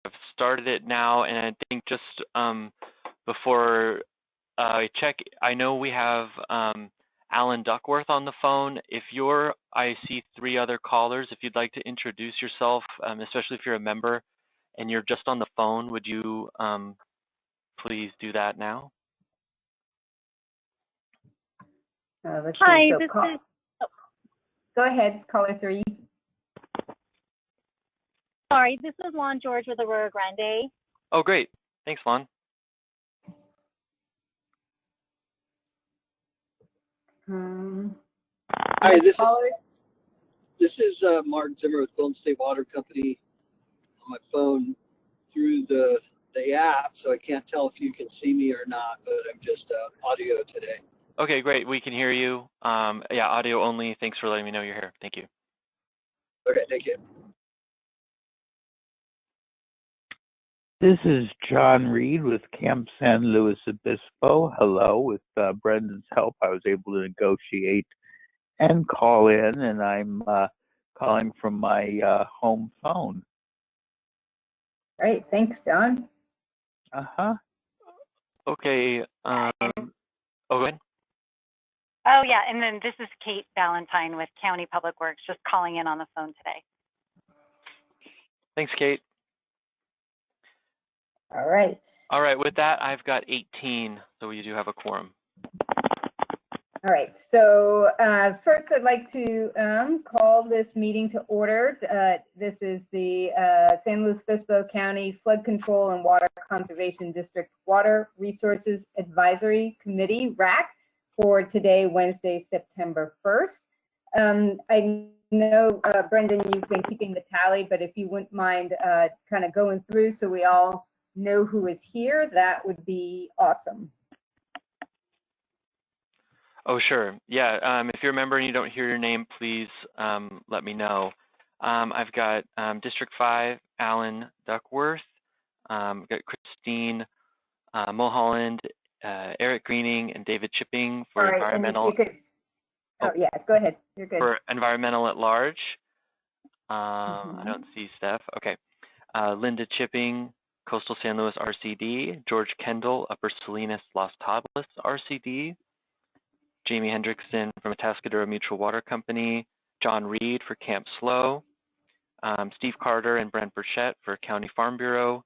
I've started it now, and I think just before I check, I know we have Alan Duckworth on the phone. I see 3 other callers. If you'd like to introduce yourself, especially if you're a member and you're just on the phone, would you please do that now? Hi, Go ahead, caller 3. Sorry, this is Lon George with Aurora Grande. Oh, great. Thanks, Lon. Hi, this is Mark Zimmer with Golden State Water Company on my phone through the app, so I can't tell if you can see me or not, but I'm just audio today. Okay, great. We can hear you. Yeah, audio only. Thanks for letting me know you're here. Thank you. Okay, thank you. This is John Reed with Camp San Luis Obispo. Hello. With Brendan's help, I was able to negotiate and call in, and I'm calling from my home phone. Great, thanks, John. Okay. Oh, go ahead. Oh, yeah, and then this is Kate Valentine with County Public Works, just calling in on the phone today. Thanks, Kate. All right. All right, with that, I've got 18, so we do have a quorum. All right, so first I'd like to call this meeting to order. This is the San Luis Obispo County Flood Control and Water Conservation District Water Resources Advisory Committee, WRAC, for today, Wednesday, September 1st. I know, Brendan, you've been keeping the tally, but if you wouldn't mind kind of going through so we all know who is here, that would be awesome. Oh, sure. Yeah, if you're a member and you don't hear your name, please let me know. I've got District 5, Alan Duckworth. I've got Christine Mulholland, Eric Greening, and David Chipping for environmental. Oh, yeah, go ahead. You're good. For environmental at large. I don't see Steph. Okay. Linda Chipping, Coastal San Luis RCD. George Kendall, Upper Salinas Los Tablas RCD. Jamie Hendrickson from Atascadero Mutual Water Company. John Reed for Camp Slow. Steve Carter and Brent Burchett for County Farm Bureau.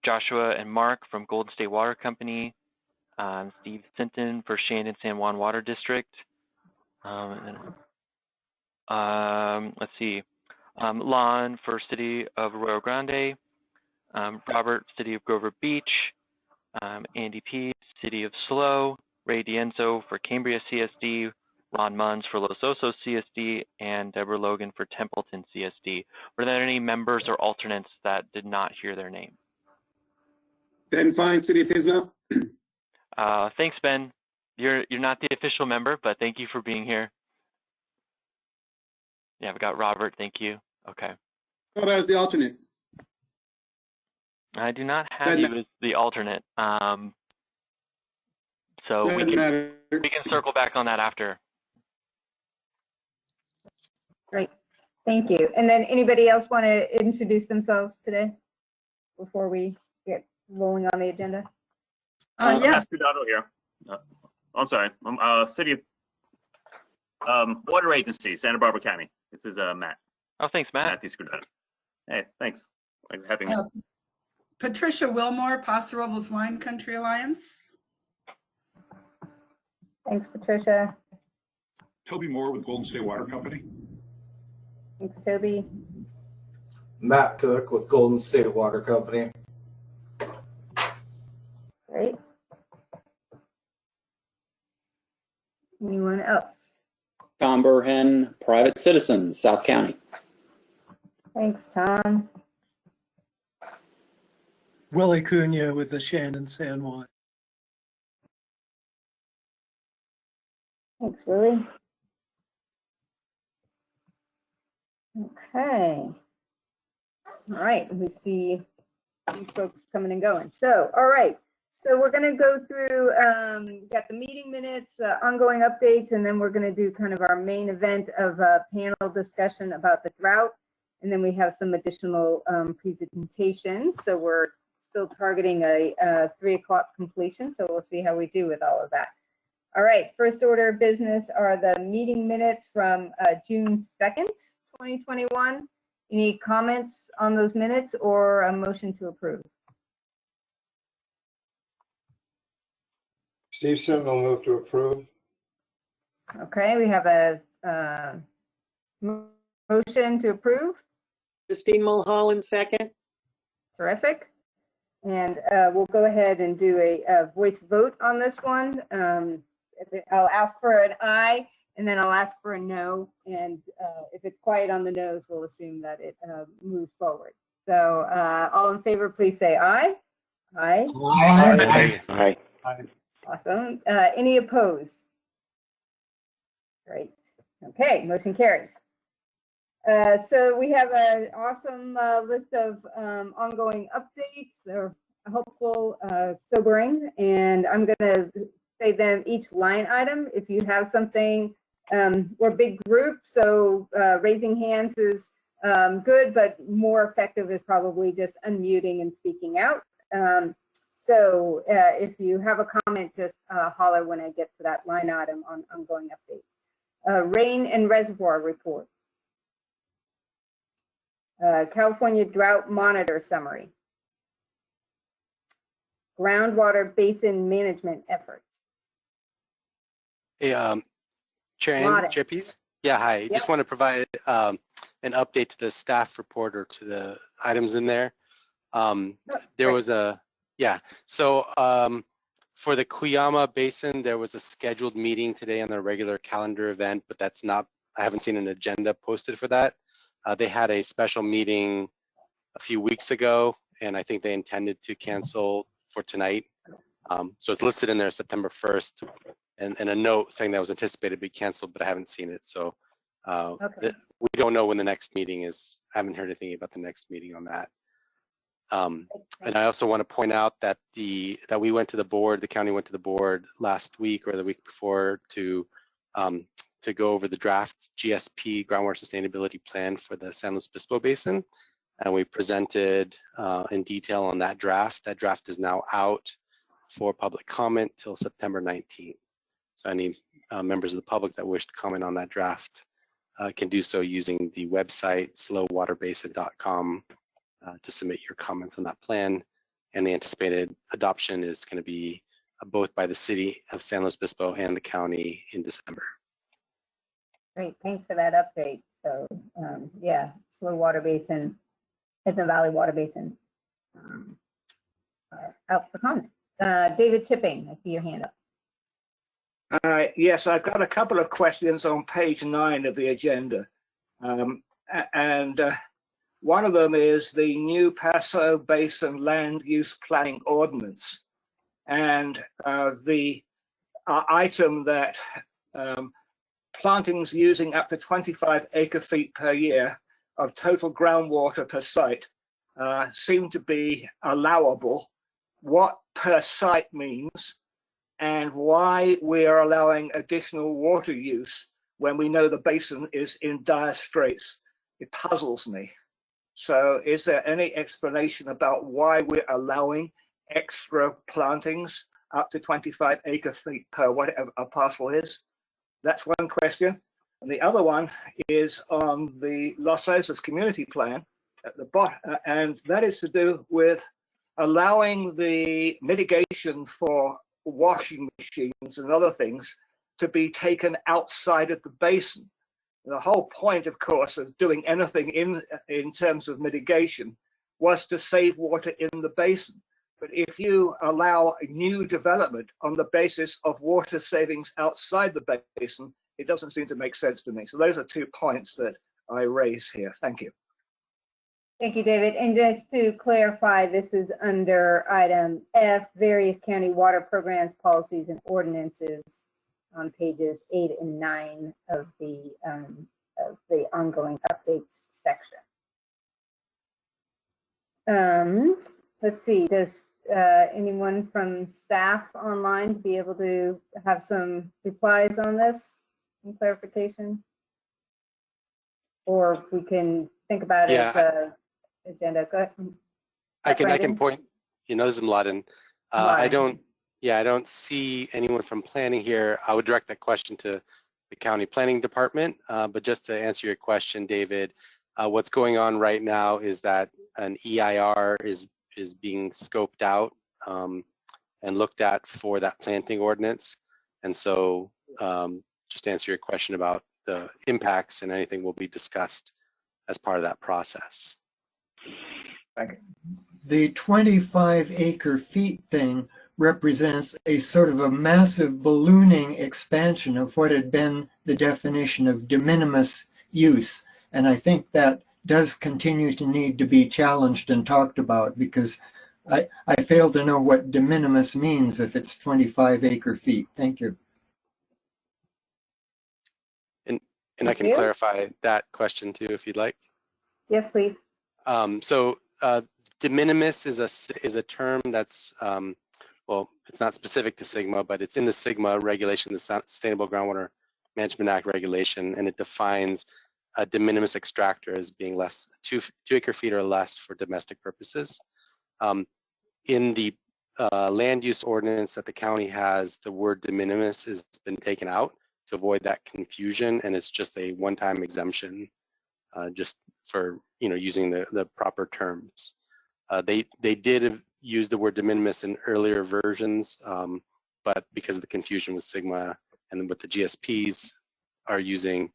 Joshua and Mark from Golden State Water Company. Steve Sinton for Shandon San Juan Water District. Let's see. Lon for City of Arroyo Grande. Robert, City of Grover Beach. Andy P, City of Slow. Ray Dienzo for Cambria CSD. Ron Munns for Los Osos CSD. And Deborah Logan for Templeton CSD. Were there any members or alternates that did not hear their name? Ben Fine, City of Pismo. Thanks, Ben. You're not the official member, but thank you for being here. Yeah, I've got Robert. Thank you. Okay. Oh, that was the alternate. I do not have you as the alternate. So we can circle back on that after. Great. Thank you. And then anybody else want to introduce themselves today before we get rolling on the agenda? Yes. Here. I'm sorry. City of Water Agency, Santa Barbara County. This is Matt. Oh, thanks, Matt. Matthew Scudetto. Hey, thanks. Thanks for having me. Patricia Wilmore, Paso Robles Wine Country Alliance. Thanks, Patricia. Toby Moore with Golden State Water Company. Thanks, Toby. Matt Cook with Golden State Water Company. Great. Anyone else? Tom Burhen, private citizen, South County. Thanks, Tom. Willie Cunha with the Shandon San Juan. Thanks, Willie. Okay. All right, we see folks coming and going. So, all right. So we're going to go through, got the meeting minutes, ongoing updates, and then we're going to do kind of our main event of a panel discussion about the drought. And then we have some additional presentations. So we're still targeting a 3 o'clock completion. So we'll see how we do with all of that. All right, first order of business are the meeting minutes from June 2nd, 2021. Any comments on those minutes or a motion to approve? Stevenson will move to approve. Okay, we have a motion to approve. Christine Mulholland, second. Terrific. And we'll go ahead and do a voice vote on this one. I'll ask for an aye, and then I'll ask for a no. And if it's quiet on the no's, we'll assume that it moves forward. So all in favor, please say aye. Aye. Aye. Aye. Aye. Awesome. Any opposed? Great. Okay, motion carries. So we have an awesome list of ongoing updates. They're hopeful, sobering, and I'm going to say them each line item. If you have something, we're a big group, so raising hands is good, but more effective is probably just unmuting and speaking out. So if you have a comment, just holler when I get to that line item on ongoing updates. Rain and reservoir report. California Drought Monitor Summary. Groundwater basin management efforts. Hey, Chair Chippies. Yeah, hi. Yep. Just want to provide an update to the staff report or to the items in there. There was a, so for the Cuyama Basin, there was a scheduled meeting today on their regular calendar event, but that's not, I haven't seen an agenda posted for that. They had a special meeting a few weeks ago, and I think they intended to cancel for tonight. So it's listed in there September 1st, and a note saying that was anticipated to be canceled, but I haven't seen it. So we don't know when the next meeting is. I haven't heard anything about the next meeting on that. And I also want to point out that that we went to the board, the county went to the board last week or the week before to go over the draft GSP groundwater sustainability plan for the San Luis Obispo Basin. And we presented in detail on that draft. That draft is now out for public comment till September 19th. So any members of the public that wish to comment on that draft can do so using the website slowwaterbasin.com to submit your comments on that plan. And the anticipated adoption is going to be both by the city of San Luis Obispo and the county in December. Great, thanks for that update. So yeah, Slow Water Basin, Hudson Valley Water Basin out for comment. David Chipping, I see your hand up. Yes, I've got a couple of questions on page 9 of the agenda. One of them is the new Paso Basin Land Use Planning Ordinance. And the item that plantings using up to 25 acre-feet per year of total groundwater per site seem to be allowable. What per site means and why we are allowing additional water use when we know the basin is in dire straits. It puzzles me. So is there any explanation about why we're allowing extra plantings up to 25 acre-feet per whatever a parcel is? That's one question. And the other one is on the Los Osos community plan at the bottom, and that is to do with allowing the mitigation for washing machines and other things to be taken outside of the basin. The whole point, of course, of doing anything in terms of mitigation was to save water in the basin. But if you allow new development on the basis of water savings outside the basin, it doesn't seem to make sense to me. So those are 2 points that I raise here. Thank you. Thank you, David. And just to clarify, this is under item F, various county water programs, policies, and ordinances on pages 8 and 9 of the ongoing updates section. Let's see, does anyone from staff online be able to have some replies on this and clarification? Or we can think about Yeah, as agenda. Go ahead. I can Brendan? point. This is Mladen. I don't see anyone from planning here. I would direct that question to the county planning department. But just to answer your question, David, what's going on right now is that an EIR is being scoped out and looked at for that planting ordinance. And so just to answer your question about the impacts and anything will be discussed as part of that process. The 25 acre feet thing represents a sort of a massive ballooning expansion of what had been the definition of de minimis use. And I think that does continue to need to be challenged and talked about, because I fail to know what de minimis means if it's 25 acre feet. Thank you. And I can clarify that question too, if you'd like. Yes, please. So de minimis is a term that's, well, it's not specific to SGMA, but it's in the SGMA regulation, the Sustainable Groundwater Management Act regulation, and it defines a de minimis extractor as being less 2 acre feet or less for domestic purposes. In the land use ordinance that the county has, the word de minimis has been taken out to avoid that confusion, and it's just a one-time exemption, just for using the proper terms. They did use the word de minimis in earlier versions, but because of the confusion with SGMA and what the GSPs are using,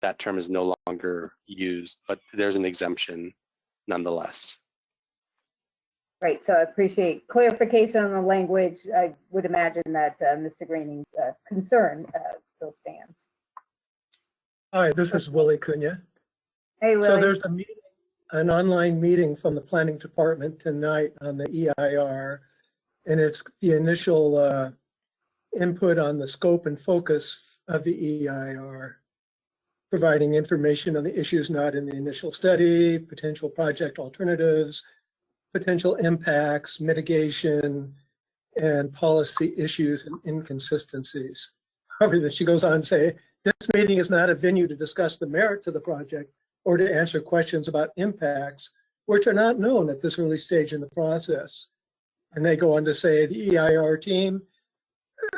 that term is no longer used, but there's an exemption nonetheless. Right, so I appreciate clarification on the language. I would imagine that Mr. Greening's concern still stands. Hi, this is Willie Cunha. Hey, Willie. So there's a meeting, an online meeting from the planning department tonight on the EIR, and it's the initial input on the scope and focus of the EIR, providing information on the issues not in the initial study, potential project alternatives, potential impacts, mitigation, and policy issues and inconsistencies. However, she goes on to say, this meeting is not a venue to discuss the merits of the project or to answer questions about impacts, which are not known at this early stage in the process. And they go on to say, the EIR team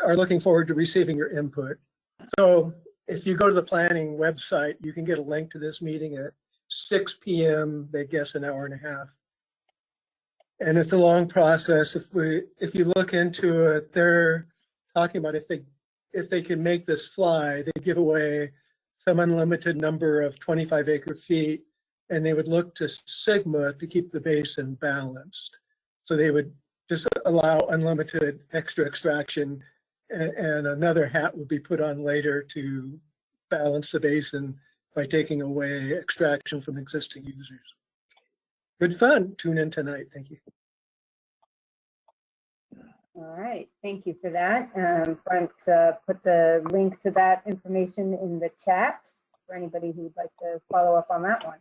are looking forward to receiving your input. So if you go to the planning website, you can get a link to this meeting at 6 p.m., they guess an hour and a half. And it's a long process. If you look into it, they're talking about if they can make this fly, they give away some unlimited number of 25 acre feet, and they would look to SGMA to keep the basin balanced. So they would just allow unlimited extra extraction, and another hat would be put on later to balance the basin by taking away extraction from existing users. Good fun. Tune in tonight. Thank you. All right, thank you for that. Brent put the link to that information in the chat for anybody who'd like to follow up on that one.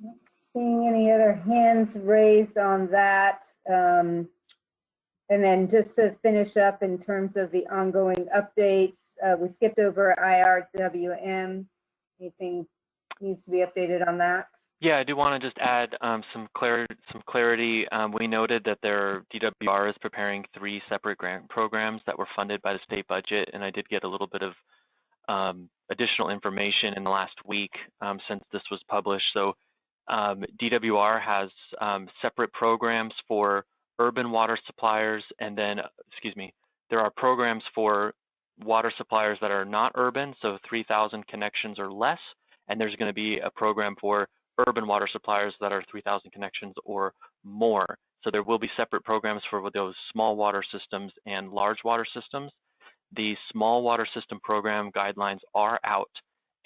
Not seeing any other hands raised on that. And then just to finish up in terms of the ongoing updates, we skipped over IRWM. Anything needs to be updated on that? Yeah, I do want to just add some clarity. We noted that their DWR is preparing 3 separate grant programs that were funded by the state budget, and I did get a little bit of additional information in the last week since this was published. So DWR has separate programs for urban water suppliers, and then, there are programs for water suppliers that are not urban, so 3,000 connections or less, and there's going to be a program for urban water suppliers that are 3,000 connections or more. So there will be separate programs for those small water systems and large water systems. The small water system program guidelines are out,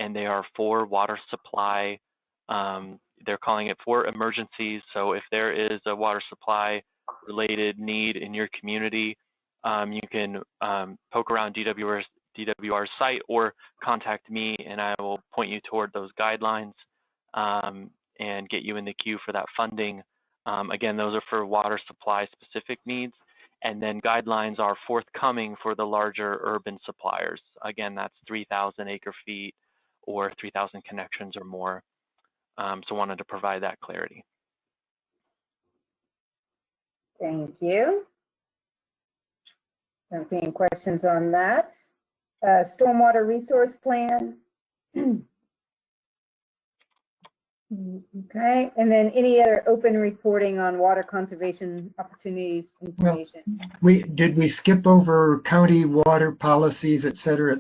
and they are for water supply. They're calling it for emergencies. So if there is a water supply related need in your community, you can poke around DWR's site or contact me, and I will point you toward those guidelines and get you in the queue for that funding. Again, those are for water supply specific needs, and then guidelines are forthcoming for the larger urban suppliers. Again, that's 3,000 acre feet or 3,000 connections or more. So wanted to provide that clarity. Thank you. Don't see any questions on that. Stormwater resource plan. Okay, and then any other open reporting on water conservation opportunities, information? Well, did we skip over county water policies, et cetera,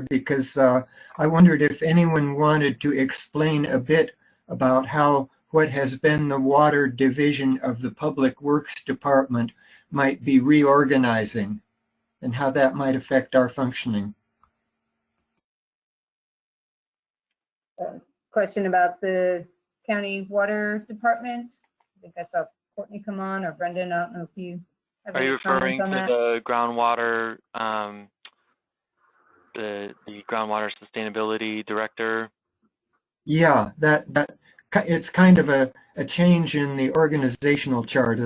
because I wondered if anyone wanted to explain a bit about how what has been the water division of the Public Works Department might be reorganizing and how that might affect our functioning. Question about the county water department. I think I saw Courtney come on, or Brendan. I don't know if you have Are any you referring comments on to that? the groundwater, the groundwater sustainability director? Yeah, that it's kind of a change in the organizational chart,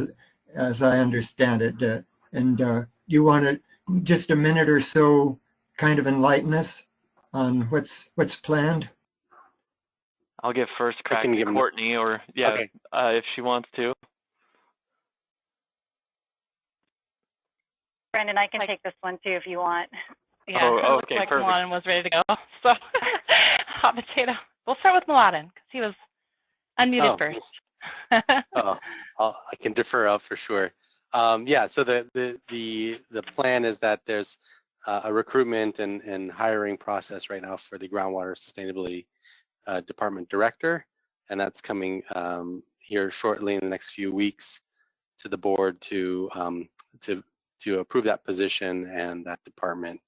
as I understand it. And you want to just a minute or so kind of enlighten us on what's planned? I'll give first crack to Courtney, or yeah, okay. If she wants to. Brendan, I can take this one too if you want. Yeah, oh, it looks okay, like perfect. Mladen was ready to go. So, hot potato. We'll start with Mladen because he was unmuted first. I can defer up for sure. Yeah, so the plan is that there's a recruitment and hiring process right now for the groundwater sustainability department director, and that's coming here shortly in the next few weeks to the board to approve that position and that department.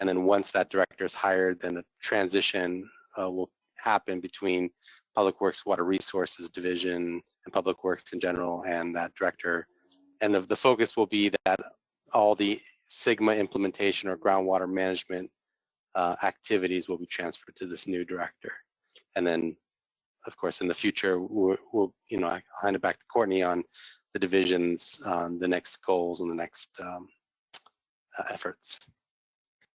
And then once that director is hired, then a transition will happen between Public Works Water Resources Division and Public Works in general and that director. And the focus will be that all the Sigma implementation or groundwater management activities will be transferred to this new director. And then, of course, in the future, we'll I'll hand it back to Courtney on the divisions, the next goals and the next efforts.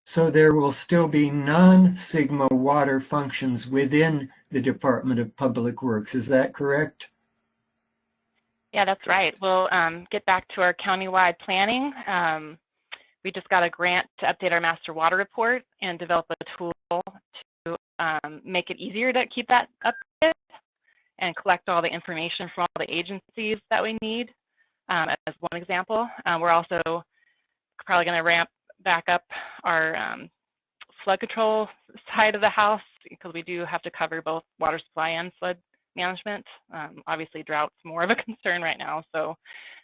So there will still be non-Sigma water functions within the Department of Public Works. Is that correct? Yeah, that's right. We'll get back to our countywide planning. We just got a grant to update our master water report and develop a tool to make it easier to keep that updated and collect all the information from all the agencies that we need, as one example. We're also probably going to ramp back up our flood control side of the house because we do have to cover both water supply and flood management. Obviously, drought's more of a concern right now. So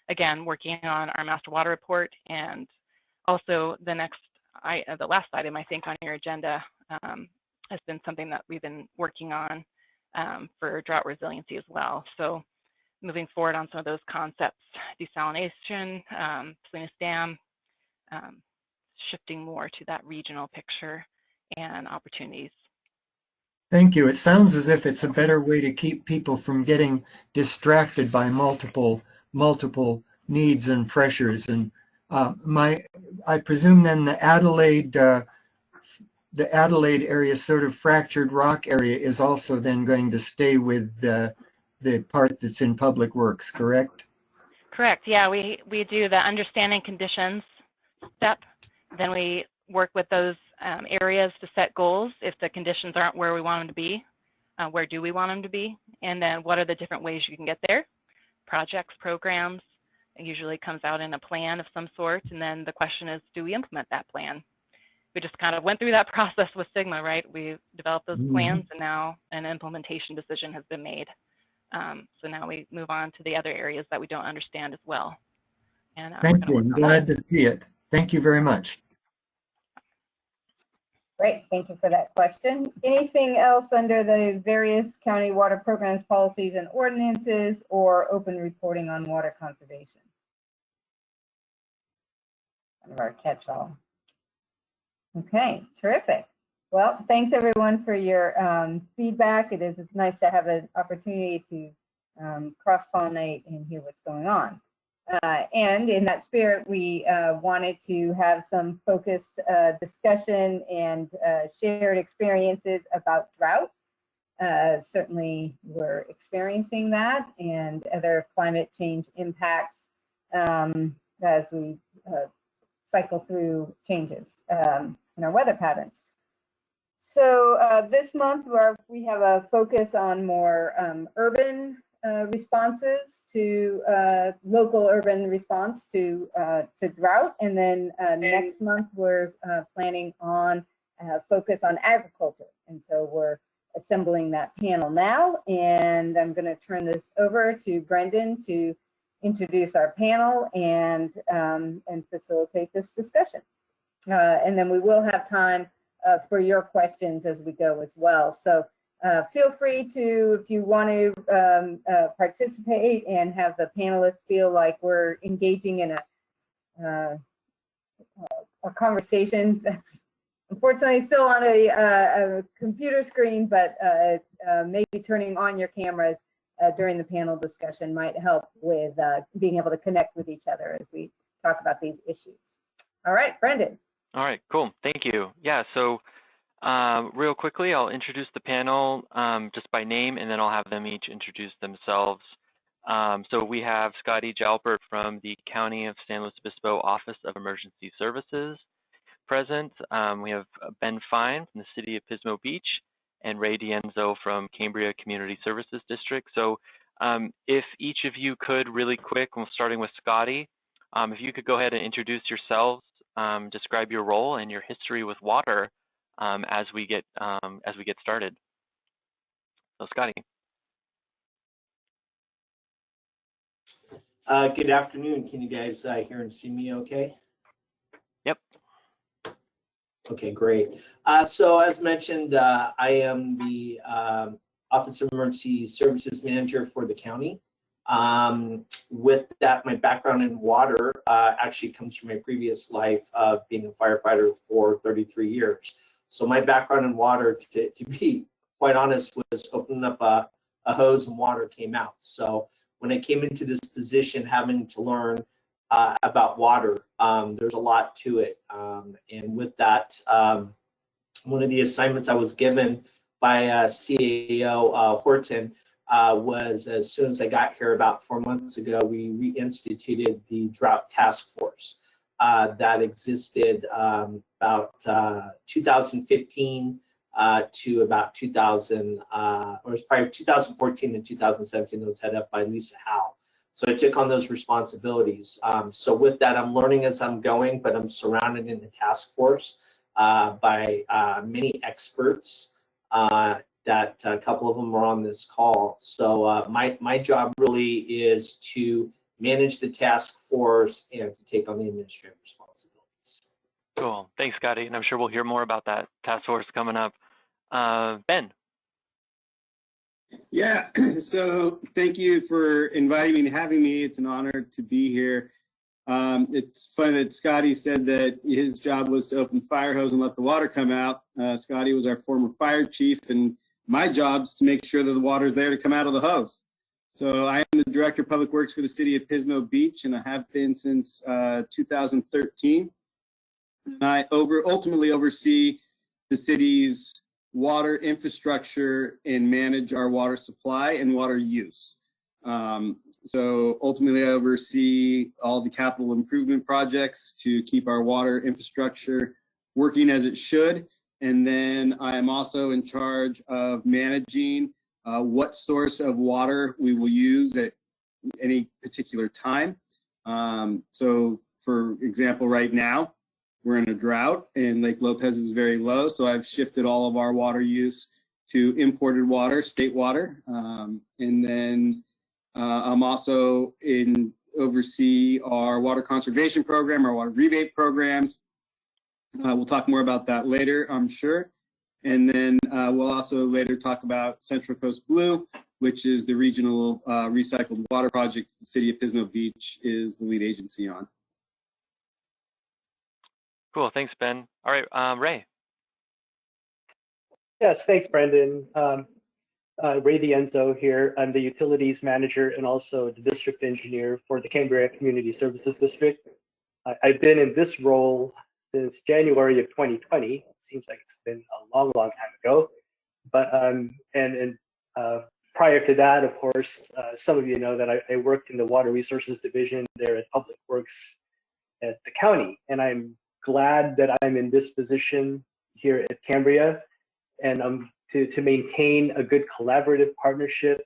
again, working on our master water report, and also the last item I think on your agenda has been something that we've been working on for drought resiliency as well. So moving forward on some of those concepts, desalination, Salinas Dam, shifting more to that regional picture and opportunities. Thank you. It sounds as if it's a better way to keep people from getting distracted by multiple needs and pressures. And I presume then the Adelaide area, sort of fractured rock area, is also then going to stay with the part that's in Public Works, correct? Correct. Yeah, we do the understanding conditions step. Then we work with those areas to set goals. If the conditions aren't where we want them to be, where do we want them to be? And then what are the different ways you can get there? Projects, programs. It usually comes out in a plan of some sort. And then the question is, do we implement that plan? We just kind of went through that process with Sigma, right? We developed those plans, and now an implementation decision has been made. So now we move on to the other areas that we don't understand as well. And thank you. I'm glad to see it. Thank you very much. Great, thank you for that question. Anything else under the various county water programs, policies, and ordinances, or open reporting on water conservation? Kind of our catch-all. Okay, terrific. Well, thanks everyone for your feedback. It's nice to have an opportunity to cross-pollinate and hear what's going on. And in that spirit, we wanted to have some focused discussion and shared experiences about drought. Certainly, we're experiencing that and other climate change impacts as we cycle through changes in our weather patterns. So this month we have a focus on more urban responses to local urban response to drought, and then next month we're planning on focus on agriculture, and so we're assembling that panel now, and I'm going to turn this over to Brendan to introduce our panel and facilitate this discussion. And then we will have time for your questions as we go as well. So feel free to, if you want to participate and have the panelists feel like we're engaging in a conversation that's unfortunately still on a computer screen, but maybe turning on your cameras during the panel discussion might help with being able to connect with each other as we talk about these issues. All right, Brendan. All right, cool. Thank you. Yeah, so real quickly, I'll introduce the panel just by name, and then I'll have them each introduce themselves. So we have Scotty Jalbert from the County of San Luis Obispo Office of Emergency Services present. We have Ben Fine from the City of Pismo Beach and Ray Dienzo from Cambria Community Services District. So if each of you could really quick, starting with Scotty, if you could go ahead and introduce yourselves, describe your role and your history with water as we get started. So Scotty. Good afternoon. Can you guys hear and see me okay? Yep. Okay, great. So as mentioned, I am the Office of Emergency Services Manager for the county. With that, my background in water actually comes from my previous life of being a firefighter for 33 years. So my background in water, to be quite honest, was opening up a hose and water came out. So when I came into this position, having to learn about water, there's a lot to it. And with that, one of the assignments I was given by CAO Horton was, as soon as I got here about 4 months ago, we reinstituted the Drought Task Force that existed about 2015 to about 2000, or it was probably 2014 and 2017. That was headed up by Lisa Howe. So I took on those responsibilities. So with that, I'm learning as I'm going, but I'm surrounded in the task force by many experts that a couple of them are on this call. So my job really is to manage the task force and to take on the administrative responsibilities. Cool. Thanks, Scotty. And I'm sure we'll hear more about that task force coming up. Ben. Yeah, so thank you for inviting me and having me. It's an honor to be here. It's funny that Scotty said that his job was to open the fire hose and let the water come out. Scotty was our former fire chief, and my job is to make sure that the water is there to come out of the hose. So I am the Director of Public Works for the City of Pismo Beach, and I have been since 2013. And I ultimately oversee the city's water infrastructure and manage our water supply and water use. So ultimately I oversee all the capital improvement projects to keep our water infrastructure working as it should. And then I am also in charge of managing what source of water we will use at any particular time. So for example, right now, we're in a drought and Lake Lopez is very low. So I've shifted all of our water use to imported water, state water. And then I'm also oversee our water conservation program, our water rebate programs. We'll talk more about that later, I'm sure. And then we'll also later talk about Central Coast Blue, which is the regional recycled water project the City of Pismo Beach is the lead agency on. Cool, thanks, Ben. All right, Ray. Yes, thanks, Brendan. Ray Dienzo here. I'm the utilities manager and also the district engineer for the Cambria Community Services District. I've been in this role since January of 2020. Seems like it's been a long, long time ago. But prior to that, of course, some of you know that I worked in the Water Resources Division there at Public Works at the county, and I'm glad that I'm in this position here at Cambria, and to maintain a good collaborative partnership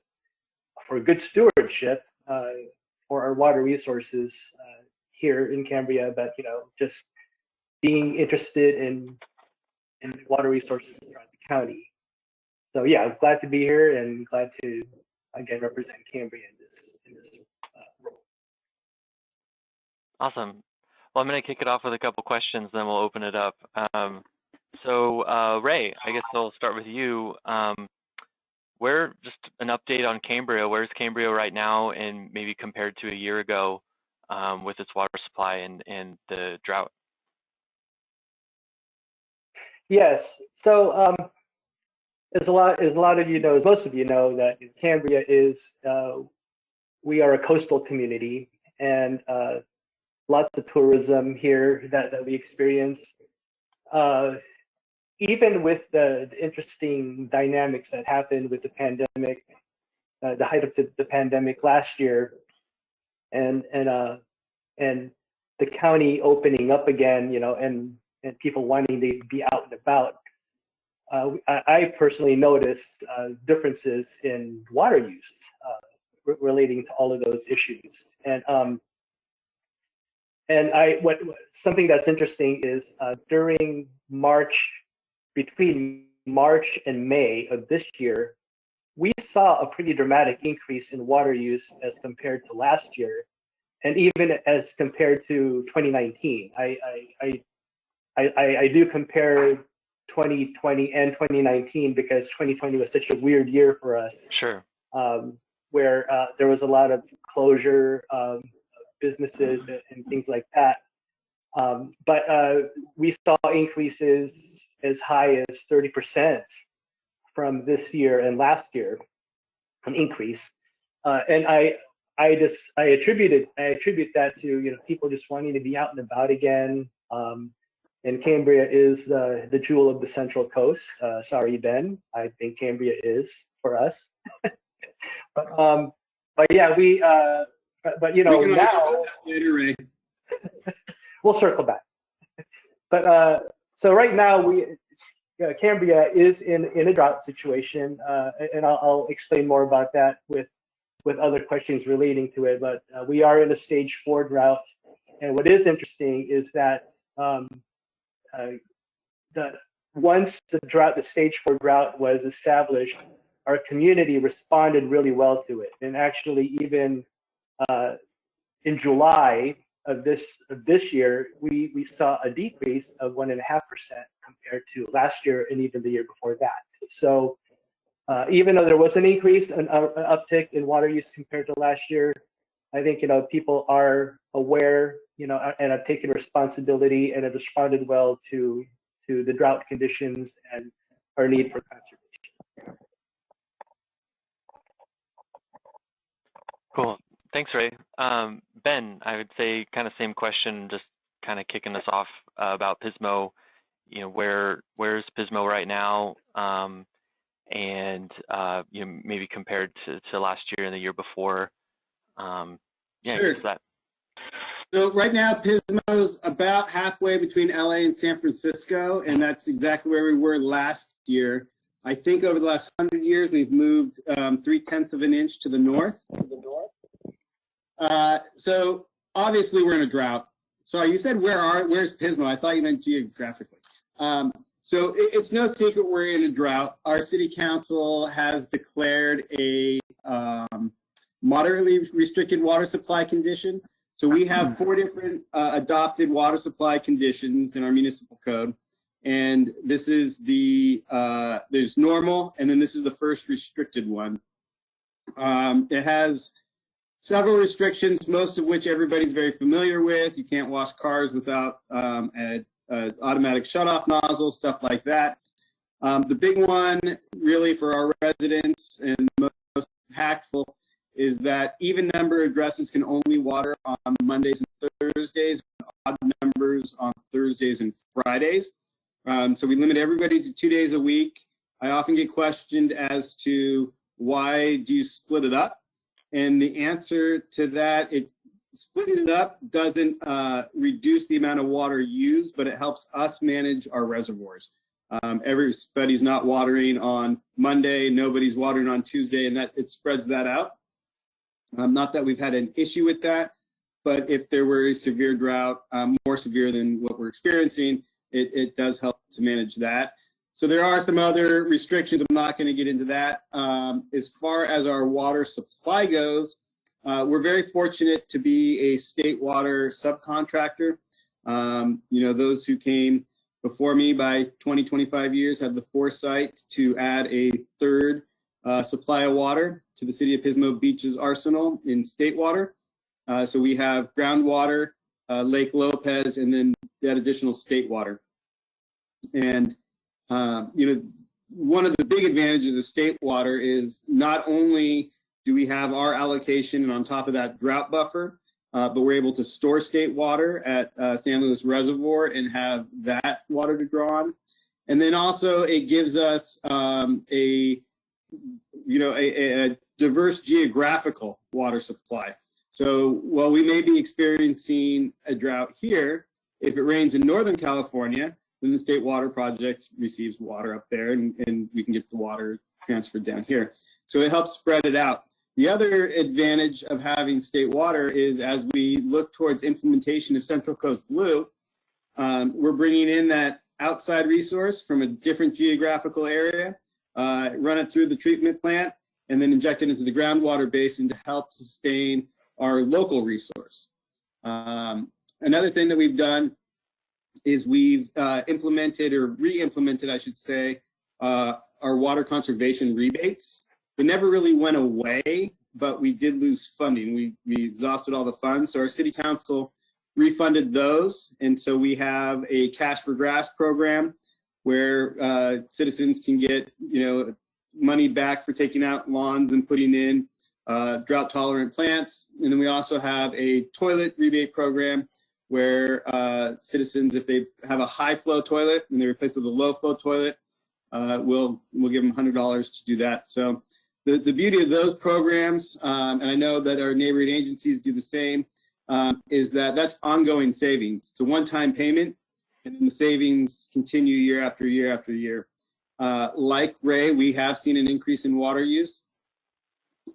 for good stewardship for our water resources here in Cambria, but just being interested in water resources throughout the county. So yeah, I'm glad to be here and glad to again represent Cambria in this role. Awesome. Well, I'm going to kick it off with a couple questions, then we'll open it up. So Ray, I guess I'll start with you. Just an update on Cambria. Where's Cambria right now, and maybe compared to a year ago with its water supply and the drought? Yes. So as a lot of you know, as most of you know, that Cambria is we are a coastal community, and lots of tourism here that we experience. Even with the interesting dynamics that happened with the pandemic, the height of the pandemic last year, and the county opening up again, and people wanting to be out and about, I personally noticed differences in water use relating to all of those issues. And something that's interesting is between March and May of this year, we saw a pretty dramatic increase in water use as compared to last year, and even as compared to 2019. I do compare 2020 and 2019 because 2020 was such a weird year for us. Sure. Where there was a lot of closure of businesses and things like that. But we saw increases as high as 30% from this year and last year, an increase. And I attribute that to people just wanting to be out and about again. And Cambria is the jewel of the Central Coast. Sorry, Ben. I think Cambria is for us. But yeah, but now later, Ray. We'll circle back. But so right now Cambria is in a drought situation, and I'll explain more about that with other questions relating to it. But we are in a stage 4 drought, and what is interesting is that once the stage 4 drought was established, our community responded really well to it, and actually even in July of this year, we saw a decrease of 1.5% compared to last year and even the year before that. So even though there was an increase, an uptick in water use compared to last year, I think people are aware, and have taken responsibility and have responded well to the drought conditions and our need for conservation. Cool. Thanks, Ray. Ben, I would say kind of same question, just kind of kicking us off about Pismo. Where's Pismo right now? And maybe compared to last year and the year before. Sure. So right now, Pismo's about halfway between LA and San Francisco, and that's exactly where we were last year. I think over the last 100 years, we've moved 0.3 of an inch to the north. So obviously we're in a drought. Sorry, you said where's Pismo? I thought you meant geographically. So it's no secret we're in a drought. Our city council has declared a moderately restricted water supply condition. So we have 4 different adopted water supply conditions in our municipal code. And this is there's normal, and then this is the first restricted one. It has several restrictions, most of which everybody's very familiar with. You can't wash cars without an automatic shutoff nozzle, stuff like that. The big one really for our residents and most impactful is that even number addresses can only water on Mondays and Thursdays, and odd numbers on Thursdays and Fridays. So we limit everybody to 2 days a week. I often get questioned as to why do you split it up? And the answer to that, splitting it up doesn't reduce the amount of water used, but it helps us manage our reservoirs. Everybody's not watering on Monday, nobody's watering on Tuesday, and that it spreads that out. Not that we've had an issue with that, but if there were a severe drought, more severe than what we're experiencing, it does help to manage that. So there are some other restrictions. I'm not going to get into that. As far as our water supply goes, we're very fortunate to be a state water subcontractor. Those who came before me by 20, 25 years have the foresight to add a third supply of water to the City of Pismo Beach's arsenal in state water. So we have groundwater, Lake Lopez, and then that additional state water. And one of the big advantages of state water is not only do we have our allocation and on top of that drought buffer, but we're able to store state water at San Luis Reservoir and have that water to draw on. And then also it gives us a diverse geographical water supply. So while we may be experiencing a drought here, if it rains in Northern California, then the State Water Project receives water up there and we can get the water transferred down here. So it helps spread it out. The other advantage of having state water is as we look towards implementation of Central Coast Blue, we're bringing in that outside resource from a different geographical area, run it through the treatment plant, and then inject it into the groundwater basin to help sustain our local resource. Another thing that we've done is we've implemented or re-implemented, I should say, our water conservation rebates. It never really went away, but we did lose funding. We exhausted all the funds, so our city council refunded those, and so we have a Cash for Grass program where citizens can get money back for taking out lawns and putting in drought-tolerant plants. And then we also have a toilet rebate program where citizens, if they have a high-flow toilet and they replace it with a low-flow toilet, we'll give them $100 to do that. So the beauty of those programs, and I know that our neighboring agencies do the same, is that that's ongoing savings. It's a one-time payment, and then the savings continue year after year after year. Like Ray, we have seen an increase in water use.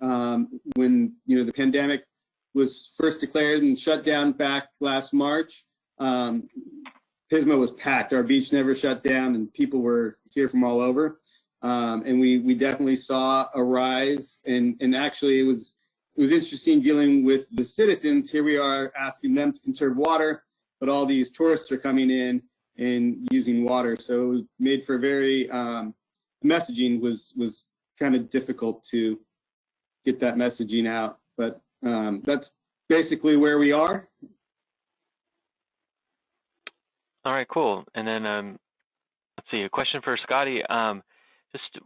When the pandemic was first declared and shut down back last March, Pismo was packed. Our beach never shut down, and people were here from all over. And we definitely saw a rise. And actually, it was interesting dealing with the citizens. Here we are asking them to conserve water, but all these tourists are coming in and using water. So it was made for very messaging was kind of difficult to get that messaging out. But that's basically where we are. All right, cool. And then let's see, a question for Scotty. Just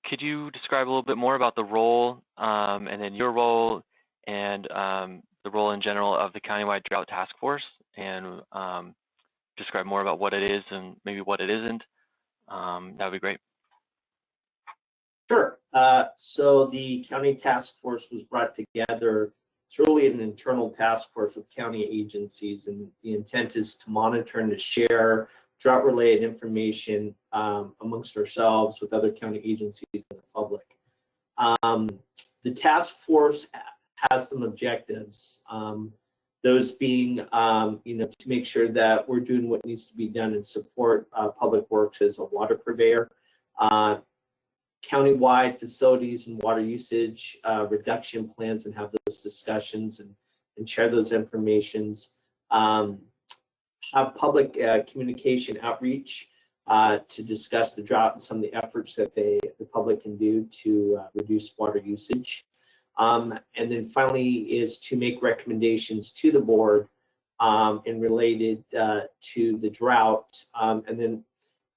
could you describe a little bit more about the role and then your role and the role in general of the Countywide Drought Task Force, and describe more about what it is and maybe what it isn't? That would be great. Sure. So the county task force was brought together. It's really an internal task force with county agencies, and the intent is to monitor and to share drought-related information amongst ourselves with other county agencies and the public. The task force has some objectives. Those being, to make sure that we're doing what needs to be done and support public works as a water purveyor. Countywide facilities and water usage reduction plans, and have those discussions and share those informations. Have public communication outreach to discuss the drought and some of the efforts that the public can do to reduce water usage. And then finally is to make recommendations to the board and related to the drought. And then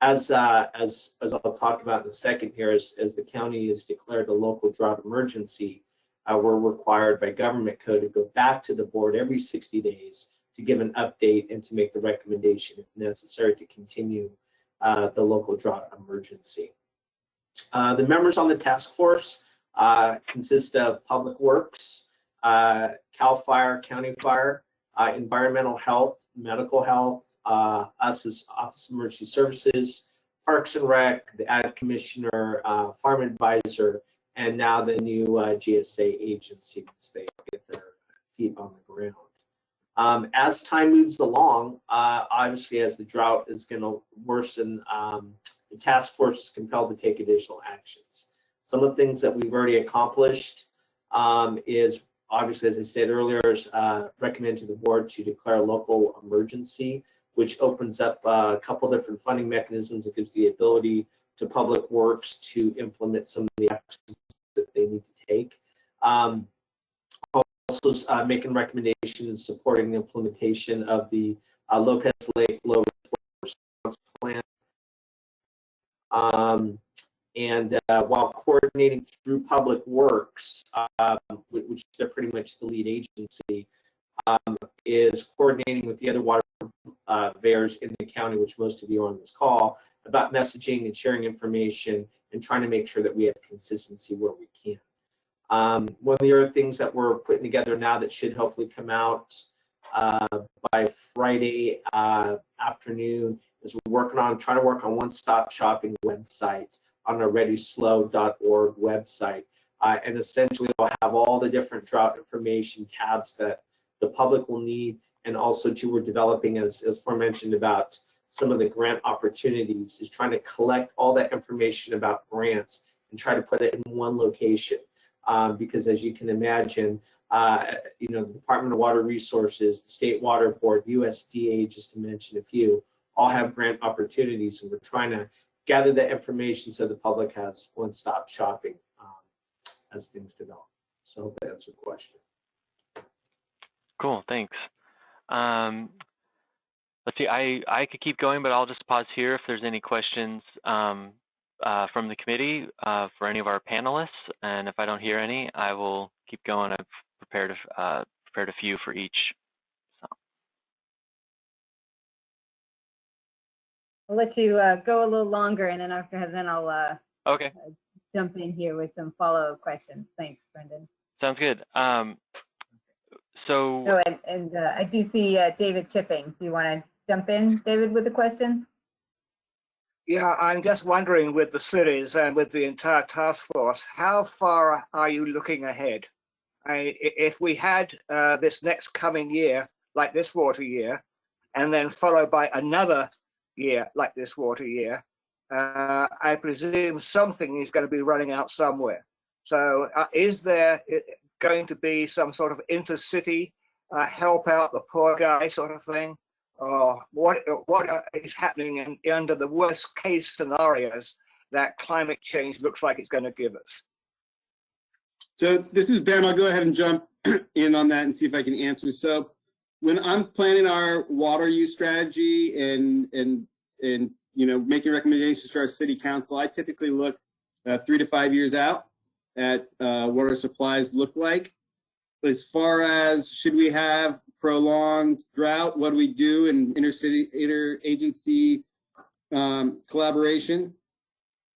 as I'll talk about in a second here, as the county has declared a local drought emergency, we're required by government code to go back to the board every 60 days to give an update and to make the recommendation if necessary to continue the local drought emergency. The members on the task force consist of Public Works, CAL FIRE, County Fire, Environmental Health, Medical Health, us as Office of Emergency Services, Parks and Rec, the Ag Commissioner, Farm Advisor, and now the new GSA agency once they get their feet on the ground. As time moves along, obviously as the drought is going to worsen, the task force is compelled to take additional actions. Some of the things that we've already accomplished is obviously, as I said earlier, is recommend to the board to declare a local emergency, which opens up a couple different funding mechanisms. It gives the ability to Public Works to implement some of the actions that they need to take. Also making recommendations supporting the implementation of the Lopez Lake Low Response Plan. And while coordinating through Public Works, which they're pretty much the lead agency, is coordinating with the other water bears in the county, which most of you are on this call, about messaging and sharing information and trying to make sure that we have consistency where we can. One of the other things that we're putting together now that should hopefully come out by Friday afternoon is we're trying to work on one-stop shopping website on the readyslow.org website. And essentially we'll have all the different drought information tabs that the public will need. And also too, we're developing, as aforementioned, about some of the grant opportunities, is trying to collect all that information about grants and try to put it in one location. Because as you can imagine, you know, the Department of Water Resources, the State Water Board, USDA, just to mention a few, all have grant opportunities, and we're trying to gather that information so the public has one-stop shopping as things develop. So I hope that answers your question. Cool, thanks. Let's see, I could keep going, but I'll just pause here if there's any questions from the committee for any of our panelists. And if I don't hear any, I will keep going. I've prepared a few for each. So. I'll let you go a little longer, and then I'll okay. Jump in here with some follow-up questions. Thanks, Brendan. Sounds good. I do see David chipping. Do you want to jump in, David, with a question? Yeah, I'm just wondering, with the cities and with the entire task force, how far are you looking ahead? If we had this next coming year, like this water year, and then followed by another year like this water year, I presume something is going to be running out somewhere. So is there going to be some sort of intercity help out the poor guy sort of thing? Or what is happening under the worst case scenarios that climate change looks like it's going to give us? So this is Ben. I'll go ahead and jump in on that and see if I can answer. So when I'm planning our water use strategy and you know, making recommendations to our city council, I typically look 3 to 5 years out at what our supplies look like. As far as should we have prolonged drought, what do we do in interagency collaboration?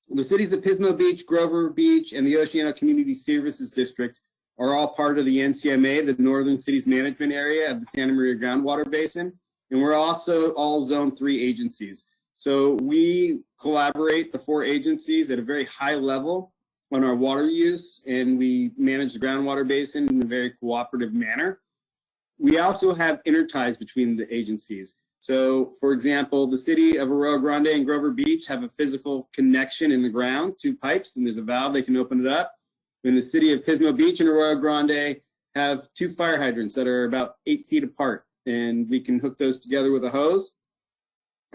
The cities of Pismo Beach, Grover Beach, and the Oceano Community Services District are all part of the NCMA, the Northern Cities Management Area of the Santa Maria Groundwater Basin, and we're also all Zone 3 agencies. So we collaborate, the 4 agencies, at a very high level on our water use, and we manage the groundwater basin in a very cooperative manner. We also have interties between the agencies. So, for example, the city of Arroyo Grande and Grover Beach have a physical connection in the ground, 2 pipes, and there's a valve, they can open it up. And the city of Pismo Beach and Arroyo Grande have 2 fire hydrants that are about 8 feet apart, and we can hook those together with a hose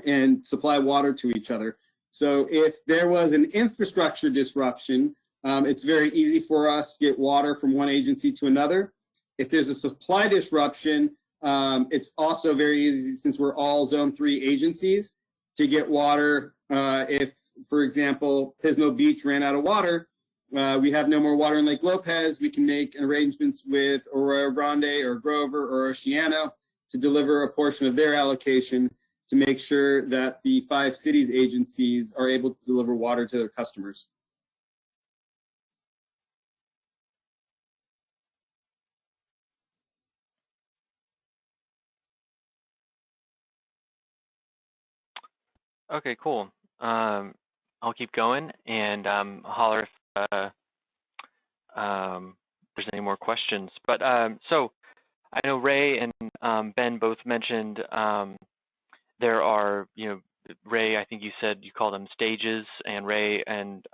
and supply water to each other. So if there was an infrastructure disruption, it's very easy for us to get water from one agency to another. If there's a supply disruption, it's also very easy, since we're all Zone 3 agencies, to get water if, for example, Pismo Beach ran out of water, we have no more water in Lake Lopez, we can make arrangements with Arroyo Grande or Grover or Oceano to deliver a portion of their allocation to make sure that the 5 cities agencies are able to deliver water to their customers. Okay, cool. I'll keep going and holler if there's any more questions. But so I know Ray and Ben both mentioned there are, Ray, I think you said you call them stages, and Ray and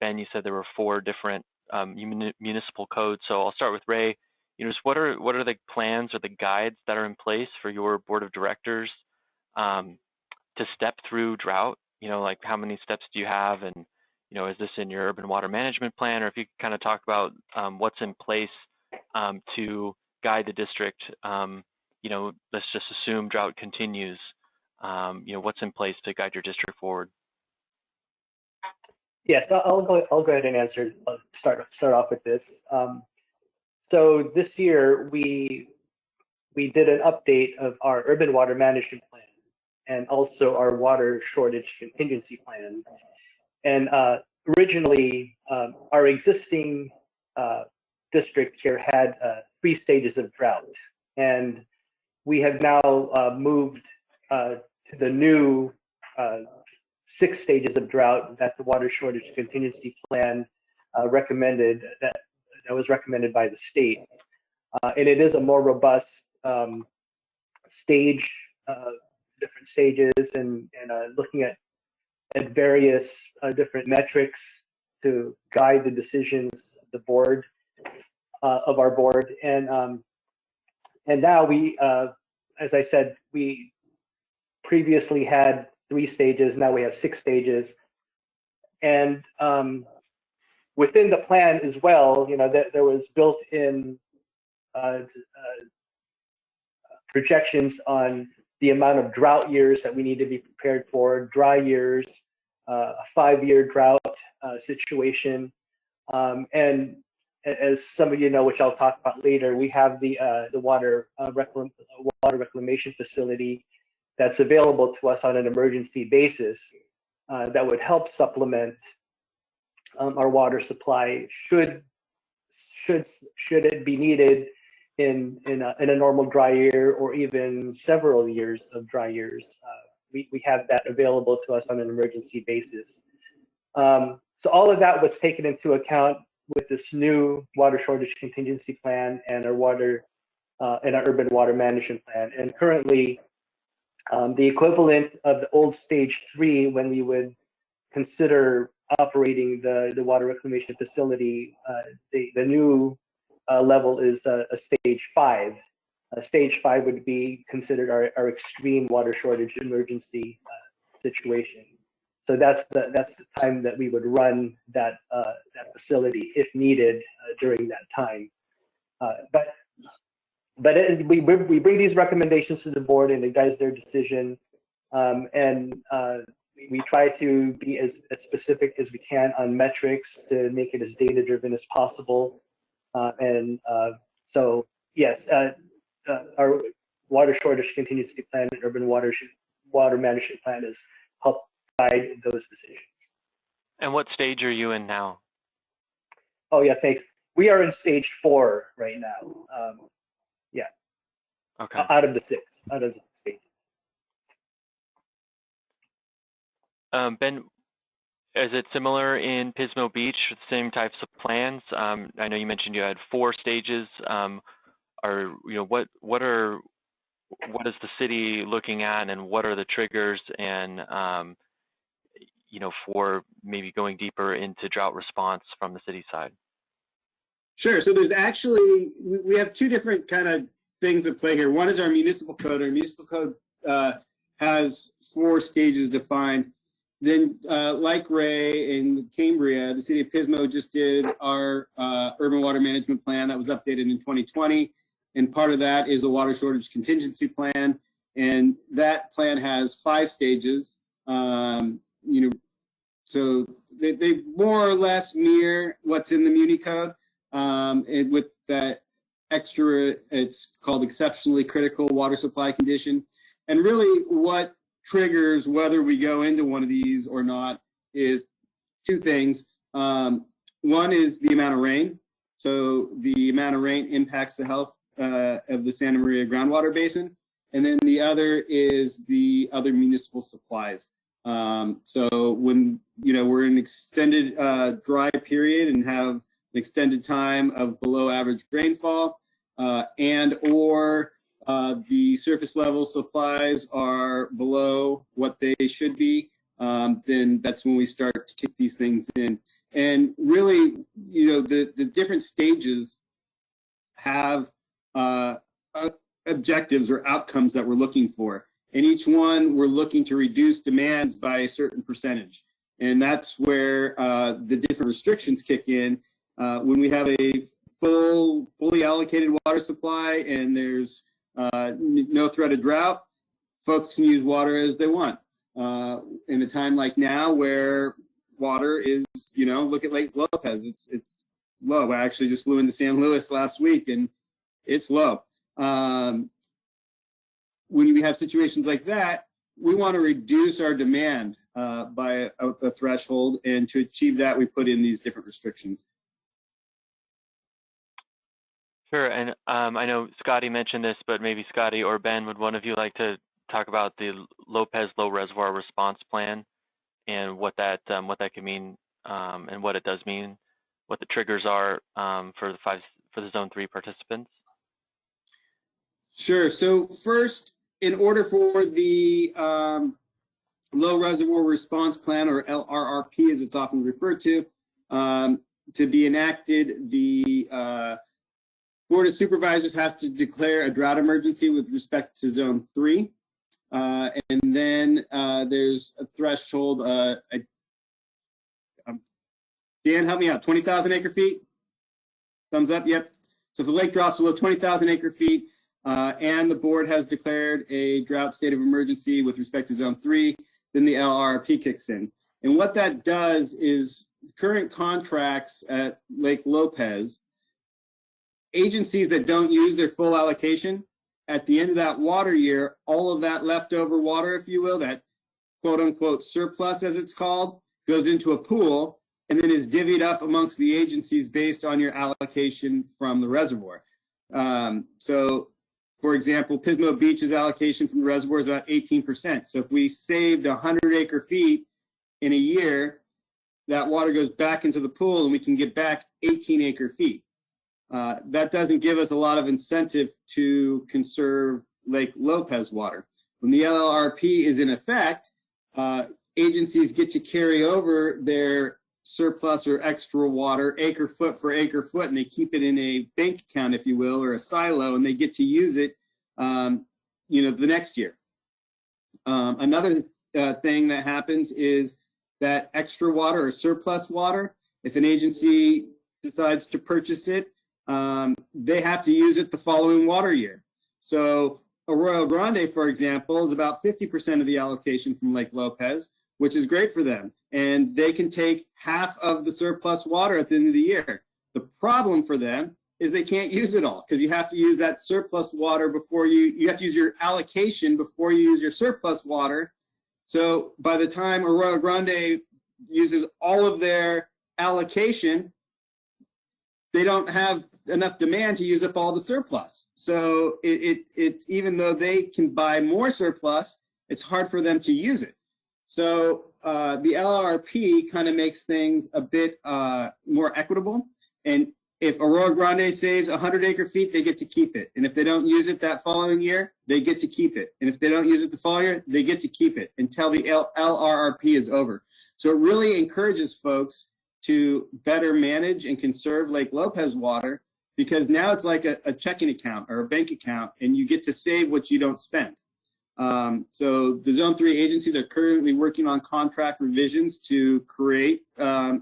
Ben, you said there were 4 different municipal codes. So I'll start with Ray. Just what are the plans or the guides that are in place for your board of directors to step through drought? Like how many steps do you have, and is this in your urban water management plan, or if you could kind of talk about what's in place to guide the district. Let's just assume drought continues. What's in place to guide your district forward? Yes, I'll go ahead and answer. Start off with this. So this year we did an update of our urban water management plan and also our water shortage contingency plan. And originally, our existing district here had 3 stages of drought, and we have now moved to the new 6 stages of drought that the water shortage contingency plan recommended, that was recommended by the state. And it is a more robust stage, different stages, and looking at various different metrics to guide the decisions of the board, of our board. And now we, as I said, we previously had 3 stages, now we have 6 stages. And within the plan as well, that there was built-in projections on the amount of drought years that we need to be prepared for, dry years, a 5-year drought situation. And as some of you know, which I'll talk about later, we have the water reclamation facility that's available to us on an emergency basis that would help supplement our water supply should it be needed in a normal dry year, or even several years of dry years. We have that available to us on an emergency basis. So all of that was taken into account with this new water shortage contingency plan and our urban water management plan. And currently, the equivalent of the old stage 3, when we would consider operating the water reclamation facility, the new level is a stage 5. Stage 5 would be considered our extreme water shortage emergency situation. So that's the time that we would run that facility if needed during that time. We bring these recommendations to the board, and it guides their decision. We try to be as specific as we can on metrics to make it as data-driven as possible. So yes, our water shortage contingency plan and urban water management plan has helped guide those decisions. And what stage are you in now? Oh yeah, thanks. We are in stage 4 right now. Yeah. Okay. Out of the 6, out of the stages. Ben, is it similar in Pismo Beach, same types of plans? I know you mentioned you had 4 stages. What is the city looking at, and what are the triggers, and for maybe going deeper into drought response from the city side? Sure. So there's actually, we have 2 different kind of things at play here. One is our municipal code. Our municipal code has 4 stages defined. Then, like Ray and Cambria, the city of Pismo just did our urban water management plan that was updated in 2020. And part of that is the water shortage contingency plan. And that plan has 5 stages. so they more or less mirror what's in the Muni Code, and with that extra, it's called exceptionally critical water supply condition. And really what triggers whether we go into one of these or not is two things. One is the amount of rain. So the amount of rain impacts the health of the Santa Maria groundwater basin. And then the other is the other municipal supplies. So when we're in an extended dry period and have an extended time of below average rainfall, and or the surface level supplies are below what they should be, then that's when we start to kick these things in. And really, the different stages have objectives or outcomes that we're looking for. And each one, we're looking to reduce demands by a certain percentage. And that's where the different restrictions kick in. When we have a fully allocated water supply and there's no threat of drought, folks can use water as they want. In a time like now where water is, look at Lake Lopez, it's low. I actually just flew into San Luis last week and it's low. When we have situations like that, we want to reduce our demand by a threshold, and to achieve that, we put in these different restrictions. Sure, and I know Scotty mentioned this, but maybe Scotty or Ben, would one of you like to talk about the Lopez Low Reservoir Response Plan and what that can mean, and what it does mean, what the triggers are for the Zone 3 participants? Sure. So first, in order for the Low Reservoir Response Plan, or LRRP as it's often referred to be enacted, the Board of Supervisors has to declare a drought emergency with respect to Zone 3. And then there's a threshold, Dan, help me out, 20,000 acre feet? Thumbs up, yep. So if the lake drops below 20,000 acre feet, and the board has declared a drought state of emergency with respect to Zone 3, then the LRRP kicks in. And what that does is current contracts at Lake Lopez, agencies that don't use their full allocation, at the end of that water year, all of that leftover water, if you will, that quote unquote surplus as it's called, goes into a pool and then is divvied up amongst the agencies based on your allocation from the reservoir. So for example, Pismo Beach's allocation from the reservoir is about 18%. So if we saved 100 acre feet in a year, that water goes back into the pool and we can get back 18 acre feet. That doesn't give us a lot of incentive to conserve Lake Lopez water. When the LLRP is in effect, agencies get to carry over their surplus or extra water acre foot for acre foot, and they keep it in a bank account, if you will, or a silo, and they get to use it, the next year. Another thing that happens is that extra water or surplus water, if an agency decides to purchase it, they have to use it the following water year. So Arroyo Grande, for example, is about 50% of the allocation from Lake Lopez, which is great for them. And they can take half of the surplus water at the end of the year. The problem for them is they can't use it all, because you have to use that surplus water before you have to use your allocation before you use your surplus water. So by the time Arroyo Grande uses all of their allocation, they don't have enough demand to use up all the surplus. So it even though they can buy more surplus, it's hard for them to use it. So the LRP kind of makes things a bit more equitable. And if Arroyo Grande saves 100 acre feet, they get to keep it. And if they don't use it that following year, they get to keep it. And if they don't use it the following year, they get to keep it until the LRRP is over. So it really encourages folks to better manage and conserve Lake Lopez water, because now it's like a checking account or a bank account, and you get to save what you don't spend. So the Zone 3 agencies are currently working on contract revisions to create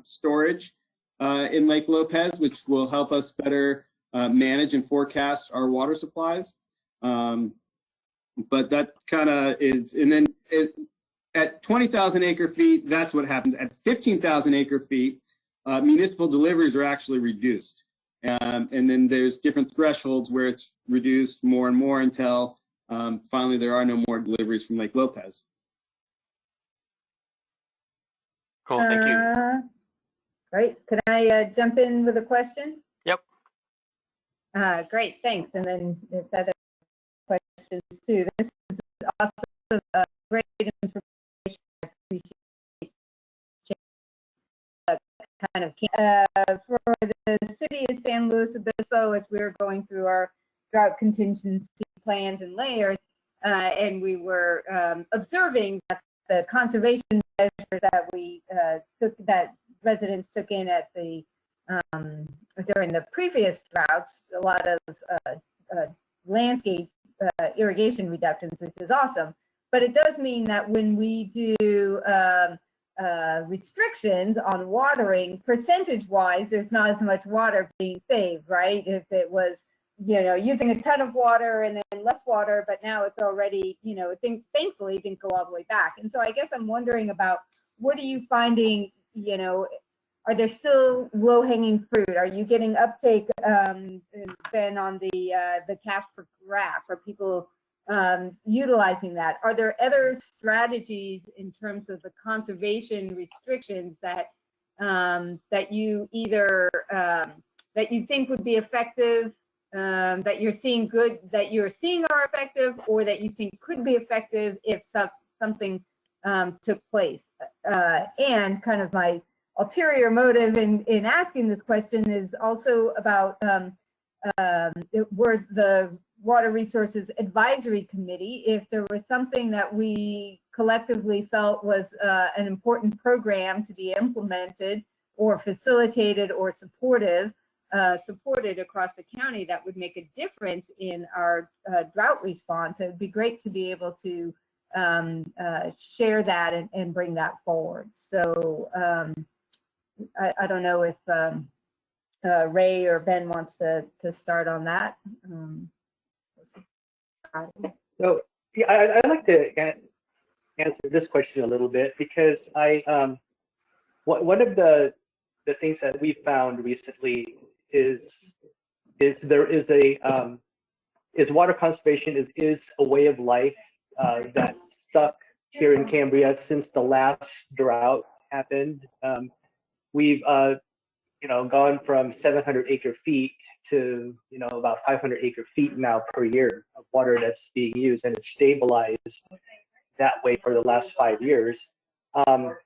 storage in Lake Lopez, which will help us better manage and forecast our water supplies. But that kind of is, and then at 20,000 acre feet, that's what happens. At 15,000 acre feet, municipal deliveries are actually reduced. And then there's different thresholds where it's reduced more and more until finally there are no more deliveries from Lake Lopez. Cool, thank you. Great. Can I jump in with a question? Yep. Great, thanks. And then if other questions too. This is awesome, great information. I appreciate kind of for the city of San Luis Obispo, as we were going through our drought contingency plans and layers, and we were observing that the conservation measures that we took, that residents took in at the during the previous droughts, a lot of landscape irrigation reductions, which is awesome. But it does mean that when we do restrictions on watering, percentage-wise, there's not as much water being saved, right? If it was, you know, using a ton of water and then less water, but now it's already, you know, thankfully didn't go all the way back. And so I guess I'm wondering about, what are you finding, you know, are there still low-hanging fruit? Are you getting uptake then on the cash for WRAC? Are people utilizing that? Are there other strategies in terms of the conservation restrictions that that you either that you think would be effective, that you're seeing are effective, or that you think could be effective if something took place? And kind of my ulterior motive in asking this question is also about were the Water Resources Advisory Committee, if there was something that we collectively felt was an important program to be implemented or facilitated or supported across the county that would make a difference in our drought response. It would be great to be able to share that and bring that forward. So I don't know if Ray or Ben wants to start on that. So yeah, I'd like to answer this question a little bit, because one of the things that we found recently is water conservation is a way of life that stuck here in Cambria since the last drought happened. We've gone from 700 acre feet to about 500 acre feet now per year of water that's being used, and it's stabilized that way for the last 5 years. The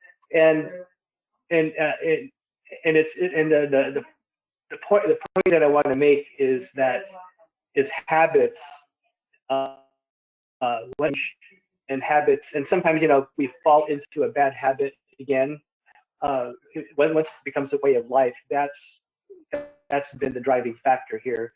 point that I want to make is that habits, and sometimes we fall into a bad habit again. Once it becomes a way of life, that's been the driving factor here.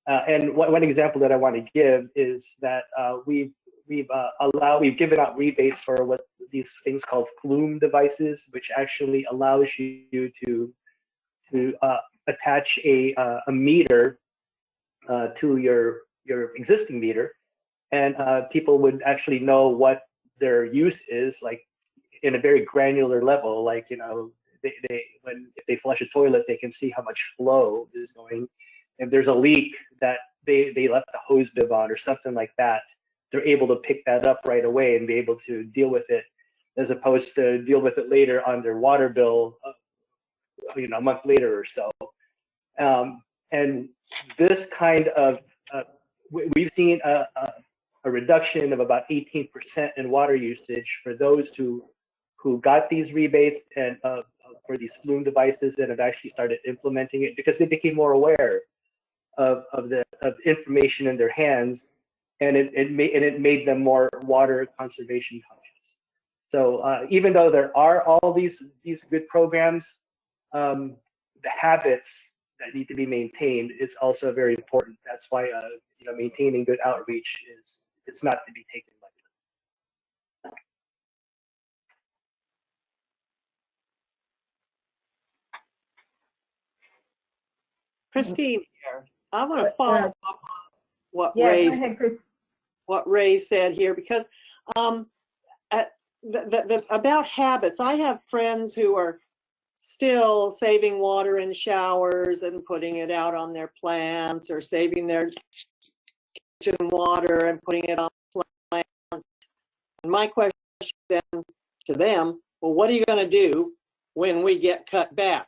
And one example that I want to give is that we've given out rebates for what these things called flume devices, which actually allows you to attach a meter to your existing meter, and people would actually know what their use is, like in a very granular level. Like if they flush a toilet, they can see how much flow is going. If there's a leak that they left the hose bib on or something like that, they're able to pick that up right away and be able to deal with it, as opposed to deal with it later on their water bill, a month later or so. And this kind of we've seen a reduction of about 18% in water usage for those who got these rebates and for these flume devices that have actually started implementing it, because they became more aware of information in their hands, and it made them more water conservation conscious. So even though there are all these good programs, the habits that need to be maintained is also very important. That's why maintaining good outreach it's not to be taken lightly. Christine here. I want to follow up on what Yeah, Ray go ahead, Chris. what Ray said here, because about habits. I have friends who are still saving water in showers and putting it out on their plants, or saving their kitchen water and putting it on plants. And my question then to them, well, what are you going to do when we get cut back?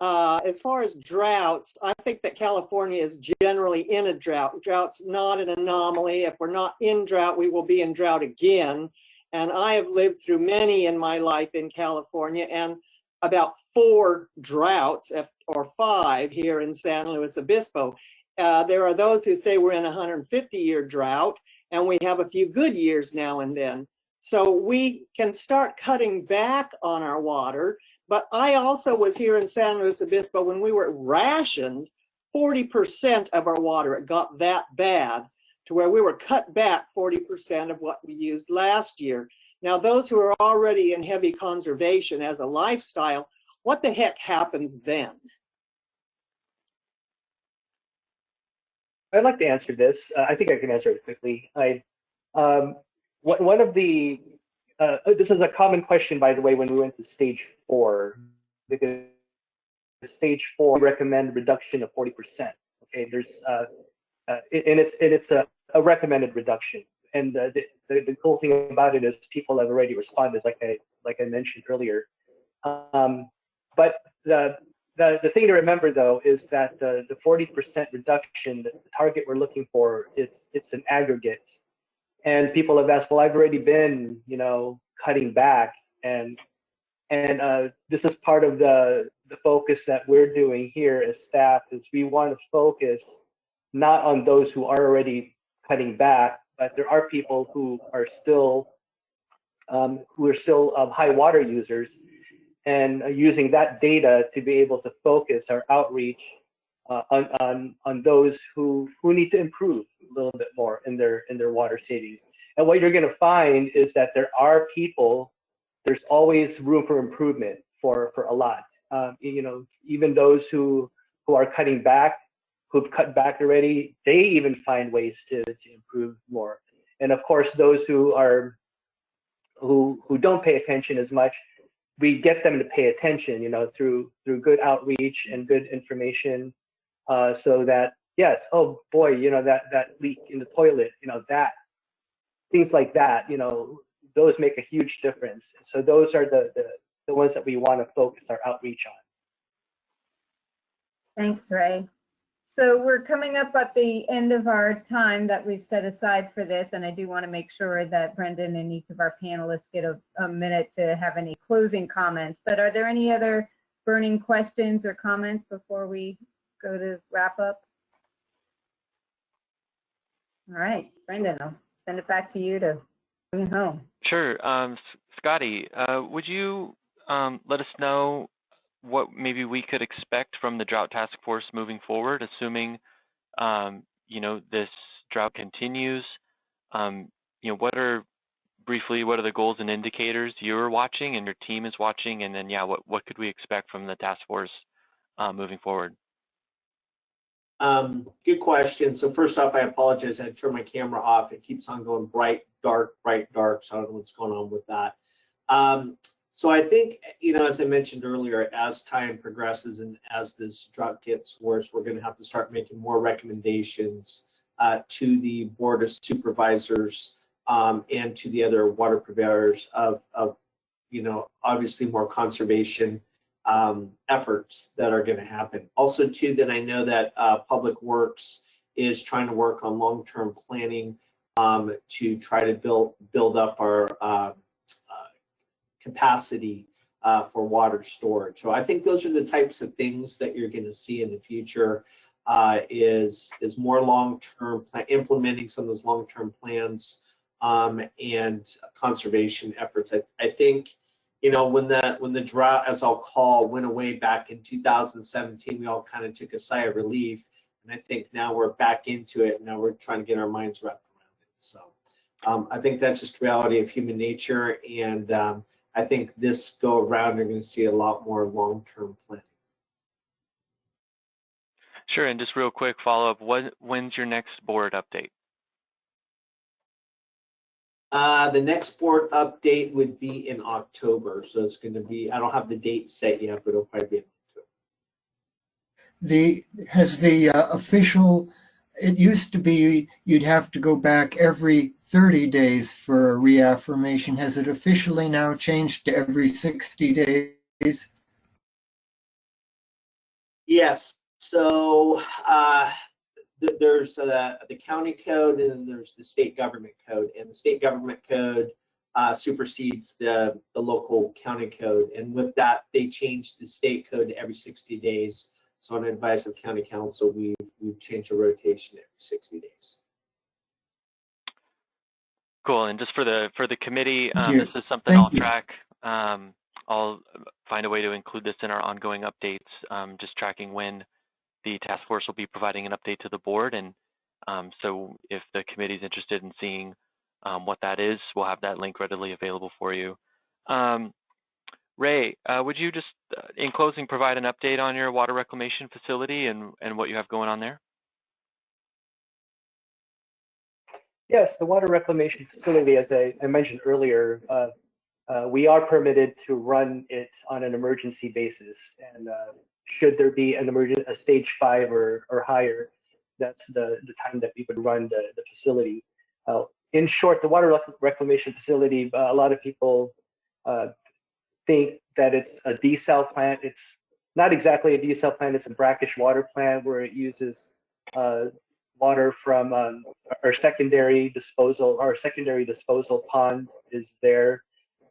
As far as droughts, I think that California is generally in a drought. Drought's not an anomaly. If we're not in drought, we will be in drought again. And I have lived through many in my life in California, and about 4 droughts, or 5 here in San Luis Obispo. There are those who say we're in a 150-year drought, and we have a few good years now and then. So we can start cutting back on our water. But I also was here in San Luis Obispo when we were rationed 40% of our water. It got that bad to where we were cut back 40% of what we used last year. Now, those who are already in heavy conservation as a lifestyle, what the heck happens then? I'd like to answer this. I think I can answer it quickly. One of the this is a common question, by the way, when we went to stage 4, because stage 4 we recommend reduction of 40%. Okay, there's and it's a recommended reduction, and the cool thing about it is people have already responded, like I mentioned earlier. But the thing to remember though is that the 40% reduction, the target we're looking for, it's an aggregate. And people have asked, well, I've already been, cutting back, and this is part of the focus that we're doing here as staff, is we want to focus not on those who are already cutting back, but there are people who are still high water users, and using that data to be able to focus our outreach on those who need to improve a little bit more in their water savings. And what you're going to find is that there are people, there's always room for improvement for a lot. Even those who are cutting back, who've cut back already, they even find ways to improve more. And of course, those who don't pay attention as much, we get them to pay attention, through good outreach and good information, so that, yes, oh boy, that leak in the toilet, that things like that, those make a huge difference. So those are the ones that we want to focus our outreach on. Thanks, Ray. So we're coming up at the end of our time that we've set aside for this, and I do want to make sure that Brendan and each of our panelists get a minute to have any closing comments. But are there any other burning questions or comments before we go to wrap up? All right, Brendan, I'll send it back to you to bring it home. Sure. Scotty, would you let us know what maybe we could expect from the Drought Task Force moving forward, assuming this drought continues? What are the goals and indicators you're watching and your team is watching, and then what could we expect from the task force moving forward? Good question. So first off, I apologize. I turned my camera off. It keeps on going bright, dark, bright, dark. So I don't know what's going on with that. So I think, as I mentioned earlier, as time progresses and as this drought gets worse, we're going to have to start making more recommendations to the Board of Supervisors and to the other water providers of obviously more conservation efforts that are going to happen. Also, too, that I know that Public Works is trying to work on long-term planning to try to build up our capacity for water storage. So I think those are the types of things that you're going to see in the future, is more long-term implementing some of those long-term plans and conservation efforts. I think, when the drought, as I'll call, went away back in 2017, we all kind of took a sigh of relief, and I think now we're back into it. Now we're trying to get our minds wrapped around it. So I think that's just reality of human nature, and I think this go around, you're going to see a lot more long-term planning. Sure, and just real quick follow-up, when's your next board update? The next board update would be in October. So it's going to be, I don't have the date set yet, but it'll probably be in October. Has the official, it used to be you'd have to go back every 30 days for a reaffirmation. Has it officially now changed to every 60 days? Yes. So there's the county code and there's the state government code, and the state government code supersedes the local county code. And with that, they changed the state code to every 60 days. So on advice of county council, we've changed the rotation every 60 days. Cool. And just for the committee, this is something I'll track. I'll find a way to include this in our ongoing updates, just tracking when the task force will be providing an update to the board. And so if the committee is interested in seeing what that is, we'll have that link readily available for you. Ray, would you just, in closing, provide an update on your water reclamation facility and what you have going on there? Yes, the water reclamation facility, as I mentioned earlier, we are permitted to run it on an emergency basis. And should there be an a stage 5 or higher, that's the time that we would run the facility. In short, the water reclamation facility, a lot of people think that it's a desal plant. It's not exactly a desal plant. It's a brackish water plant where it uses water from our secondary disposal. Our secondary disposal pond is there,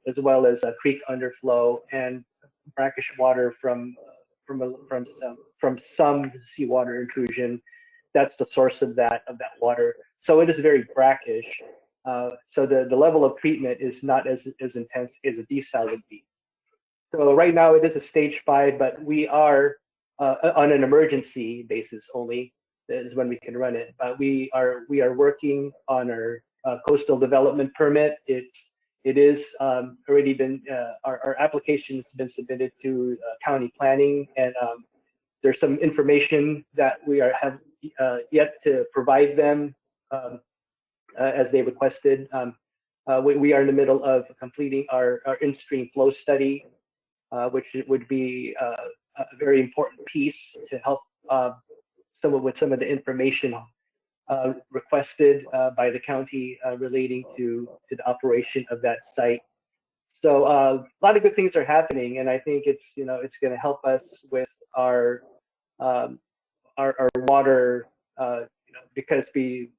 as well as a creek underflow and brackish water from some seawater intrusion. That's the source of that water. So it is very brackish. So the level of treatment is not as intense as a desal would be. So right now it is a stage 5, but we are on an emergency basis only. That is when we can run it. But we are working on our coastal development permit. It is already been our application has been submitted to county planning, and there's some information that we have yet to provide them as they requested. We are in the middle of completing our in-stream flow study, which would be a very important piece to help with some of the information requested by the county relating to the operation of that site. So a lot of good things are happening, and I think it's going to help us with our water, because we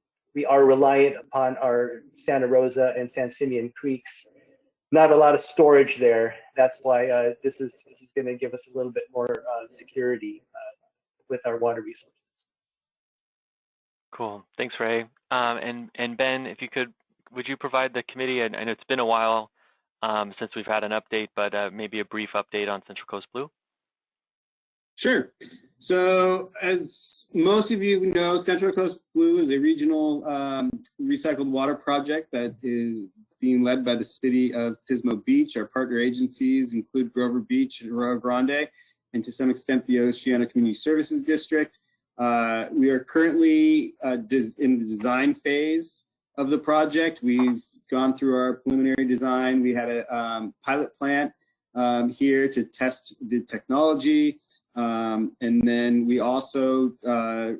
are reliant upon our Santa Rosa and San Simeon creeks. Not a lot of storage there. That's why this is going to give us a little bit more security with our water resources. Cool. Thanks, Ray. And Ben, if you could, would you provide the committee, and it's been a while since we've had an update, but maybe a brief update on Central Coast Blue? Sure. So as most of you know, Central Coast Blue is a regional recycled water project that is being led by the city of Pismo Beach. Our partner agencies include Grover Beach and Rio Grande, and to some extent the Oceana Community Services District. We are currently in the design phase of the project. We've gone through our preliminary design. We had a pilot plant here to test the technology. And then we also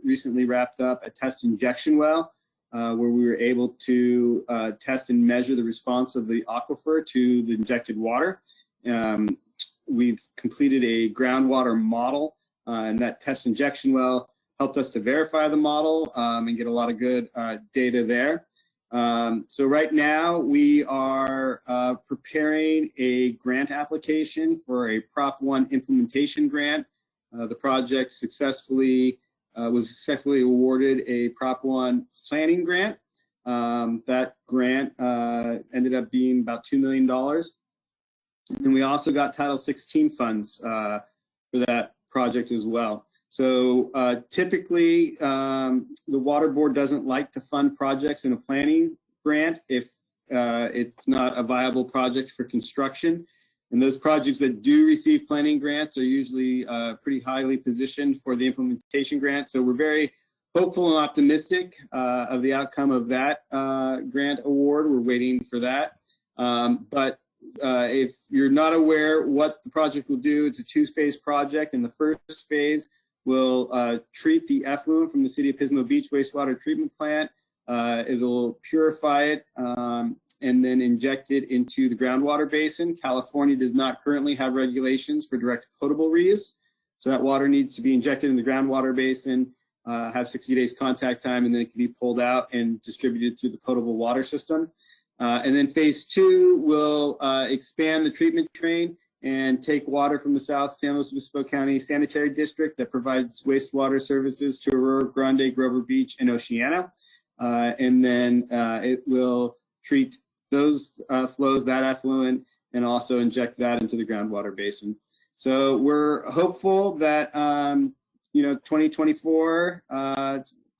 recently wrapped up a test injection well where we were able to test and measure the response of the aquifer to the injected water. We've completed a groundwater model, and that test injection well helped us to verify the model and get a lot of good data there. So right now we are preparing a grant application for a Prop 1 implementation grant. The project was successfully awarded a Prop 1 planning grant. That grant ended up being about $2 million. And we also got Title 16 funds for that project as well. So typically, the Water Board doesn't like to fund projects in a planning grant if it's not a viable project for construction. And those projects that do receive planning grants are usually pretty highly positioned for the implementation grant. So we're very hopeful and optimistic of the outcome of that grant award. We're waiting for that. But if you're not aware what the project will do, it's a two-phase project. And the first phase will treat the effluent from the City of Pismo Beach wastewater treatment plant. It'll purify it and then inject it into the groundwater basin. California does not currently have regulations for direct potable reuse. So that water needs to be injected in the groundwater basin, have 60 days contact time, and then it can be pulled out and distributed through the potable water system. And then phase two will expand the treatment train and take water from the South San Luis Obispo County Sanitary District that provides wastewater services to Aurora Grande, Grover Beach, and Oceana. And then it will treat those flows, that effluent, and also inject that into the groundwater basin. So we're hopeful that 2024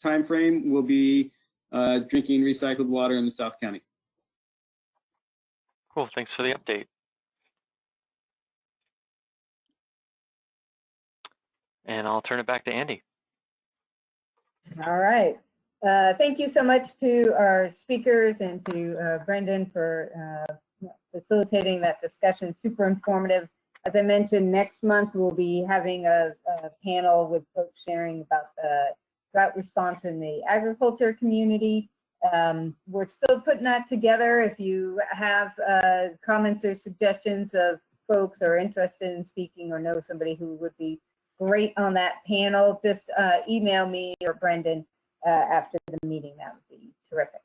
timeframe will be drinking recycled water in the South County. Cool, thanks for the update. And I'll turn it back to Andy. All right. Thank you so much to our speakers and to Brendan for facilitating that discussion. Super informative. As I mentioned, next month we'll be having a panel with folks sharing about the drought response in the agriculture community. We're still putting that together. If you have comments or suggestions of folks who are interested in speaking or know somebody who would be great on that panel, just email me or Brendan after the meeting. That would be terrific.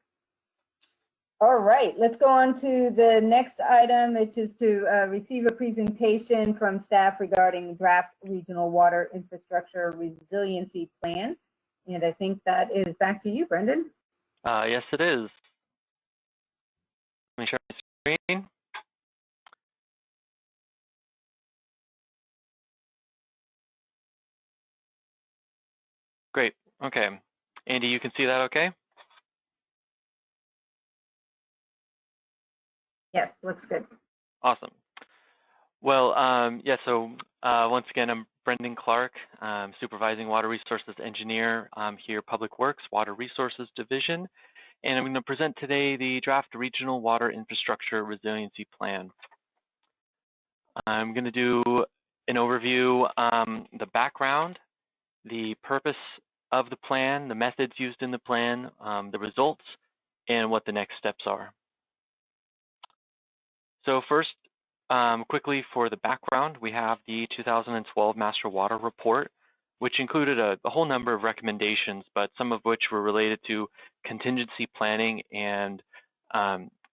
All right, let's go on to the next item, which is to receive a presentation from staff regarding draft regional water infrastructure resiliency plan. And I think that is back to you, Brendan. Yes, it is. Let me share my screen. Great. Okay. Andy, you can see that okay? Yes, looks good. Awesome. Well, yeah, so once again, I'm Brendan Clark, Supervising Water Resources Engineer here, Public Works, Water Resources Division. And I'm going to present today the draft Regional Water Infrastructure Resiliency Plan. I'm going to do an overview, the background, the purpose of the plan, the methods used in the plan, the results, and what the next steps are. So first, quickly for the background, we have the 2012 Master Water Report, which included a whole number of recommendations, but some of which were related to contingency planning and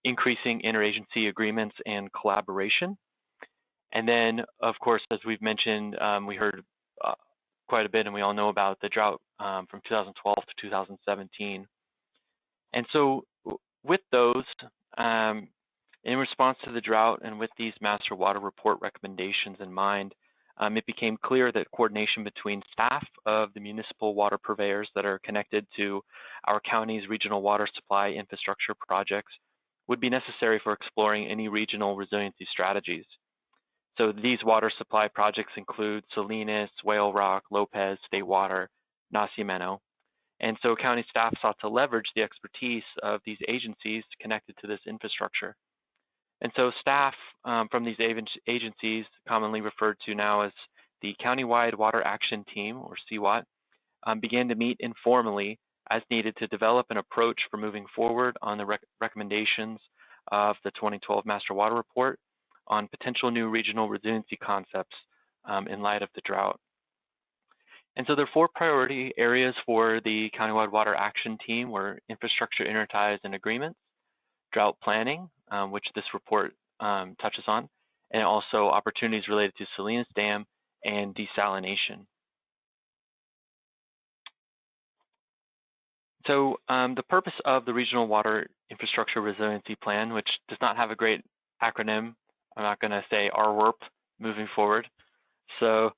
increasing interagency agreements and collaboration. And then, of course, as we've mentioned, we heard quite a bit, and we all know about the drought from 2012 to 2017. And so with those, in response to the drought and with these Master Water Report recommendations in mind, it became clear that coordination between staff of the municipal water purveyors that are connected to our county's regional water supply infrastructure projects would be necessary for exploring any regional resiliency strategies. So these water supply projects include Salinas, Whale Rock, Lopez, State Water, Nacimiento. And so county staff sought to leverage the expertise of these agencies connected to this infrastructure. And so staff from these agencies, commonly referred to now as the Countywide Water Action Team, or CWAT, began to meet informally as needed to develop an approach for moving forward on the recommendations of the 2012 Master Water Report on potential new regional resiliency concepts in light of the drought. And so there are 4 priority areas for the Countywide Water Action Team were infrastructure interties and agreements, drought planning, which this report touches on, and also opportunities related to Salinas Dam and desalination. So the purpose of the Regional Water Infrastructure Resiliency Plan, which does not have a great acronym, I'm not going to say RWRP moving forward, so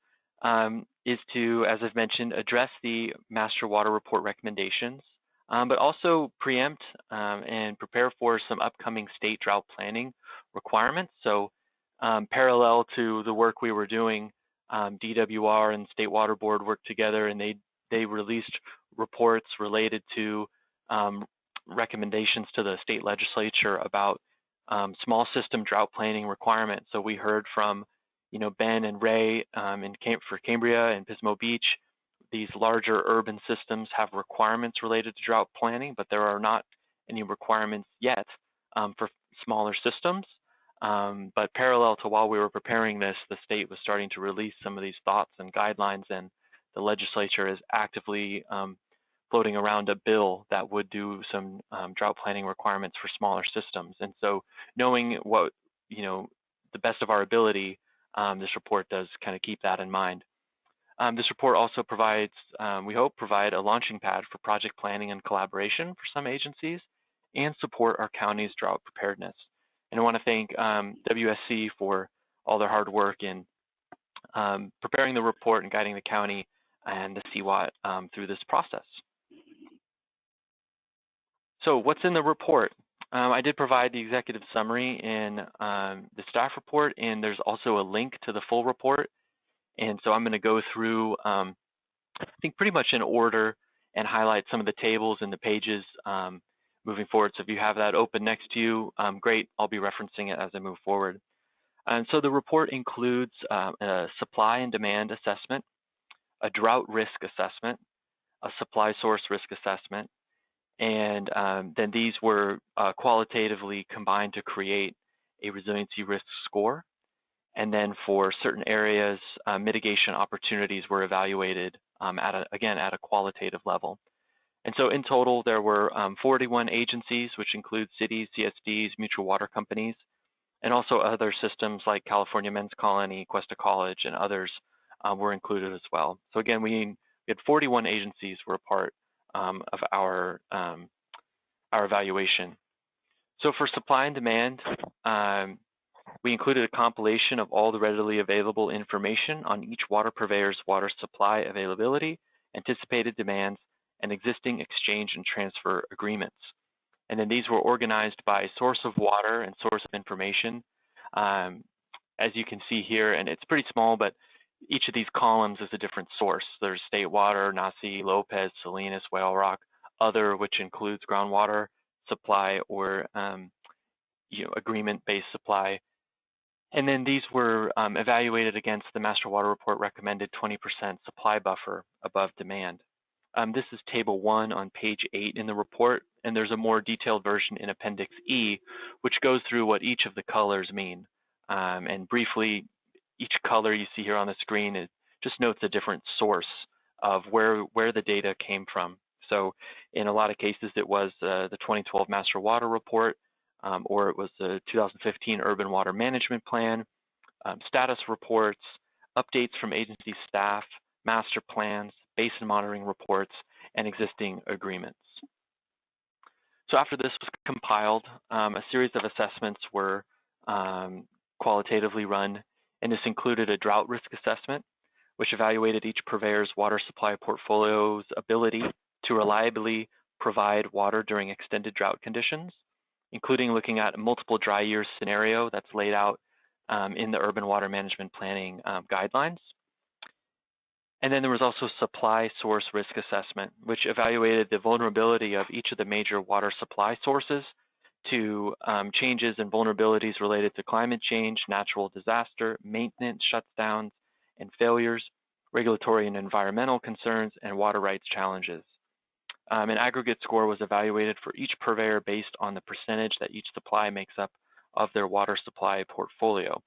is to, as I've mentioned, address the Master Water Report recommendations, but also preempt and prepare for some upcoming state drought planning requirements. So parallel to the work we were doing, DWR and State Water Board worked together, and they released reports related to recommendations to the state legislature about small system drought planning requirements. So we heard from, Ben and Ray for Cambria and Pismo Beach. These larger urban systems have requirements related to drought planning, but there are not any requirements yet for smaller systems. But parallel to while we were preparing this, the state was starting to release some of these thoughts and guidelines, and the legislature is actively floating around a bill that would do some drought planning requirements for smaller systems. And so knowing what, the best of our ability, this report does kind of keep that in mind. This report also provides, we hope, provide a launching pad for project planning and collaboration for some agencies and support our county's drought preparedness. And I want to thank WSC for all their hard work in preparing the report and guiding the county and the CWAT through this process. So what's in the report? I did provide the executive summary in the staff report, and there's also a link to the full report. And so I'm going to go through, I think, pretty much in order and highlight some of the tables and the pages moving forward. So if you have that open next to you, great. I'll be referencing it as I move forward. And so the report includes a supply and demand assessment, a drought risk assessment, a supply source risk assessment, and then these were qualitatively combined to create a resiliency risk score. And then for certain areas, mitigation opportunities were evaluated again at a qualitative level. And so in total, there were 41 agencies, which include cities, CSDs, mutual water companies, and also other systems like California Men's Colony, Cuesta College, and others were included as well. So again, we had 41 agencies were a part of our evaluation. So for supply and demand, we included a compilation of all the readily available information on each water purveyor's water supply availability, anticipated demands, and existing exchange and transfer agreements. And then these were organized by source of water and source of information. As you can see here, and it's pretty small, but each of these columns is a different source. There's state water, Nasi, Lopez, Salinas, Whale Rock, other, which includes groundwater supply or agreement-based supply. And then these were evaluated against the Master Water Report recommended 20% supply buffer above demand. This is Table 1 on page 8 in the report, and there's a more detailed version in Appendix E, which goes through what each of the colors mean. And briefly, each color you see here on the screen just notes a different source of where the data came from. So in a lot of cases, it was the 2012 Master Water Report, or it was the 2015 Urban Water Management Plan, status reports, updates from agency staff, master plans, basin monitoring reports, and existing agreements. So after this was compiled, a series of assessments were qualitatively run, and this included a drought risk assessment, which evaluated each purveyor's water supply portfolio's ability to reliably provide water during extended drought conditions, including looking at a multiple dry year scenario that's laid out in the Urban Water Management Planning guidelines. And then there was also supply source risk assessment, which evaluated the vulnerability of each of the major water supply sources to changes and vulnerabilities related to climate change, natural disaster, maintenance shutdowns and failures, regulatory and environmental concerns, and water rights challenges. An aggregate score was evaluated for each purveyor based on the percentage that each supply makes up of their water supply portfolio.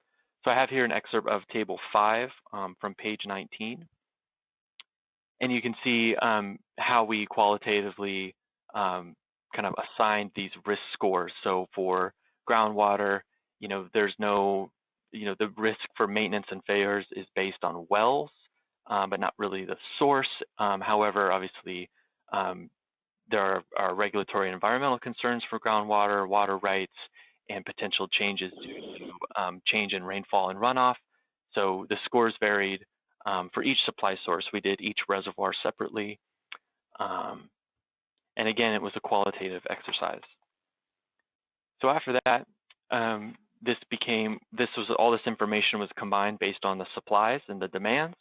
So I have here an excerpt of Table 5 from page 19. And you can see how we qualitatively kind of assigned these risk scores. So for groundwater, there's no, the risk for maintenance and failures is based on wells, but not really the source. However, obviously, there are regulatory and environmental concerns for groundwater, water rights, and potential changes due to change in rainfall and runoff. So the scores varied. For each supply source, we did each reservoir separately. And again, it was a qualitative exercise. So after that, all this information was combined based on the supplies and the demands.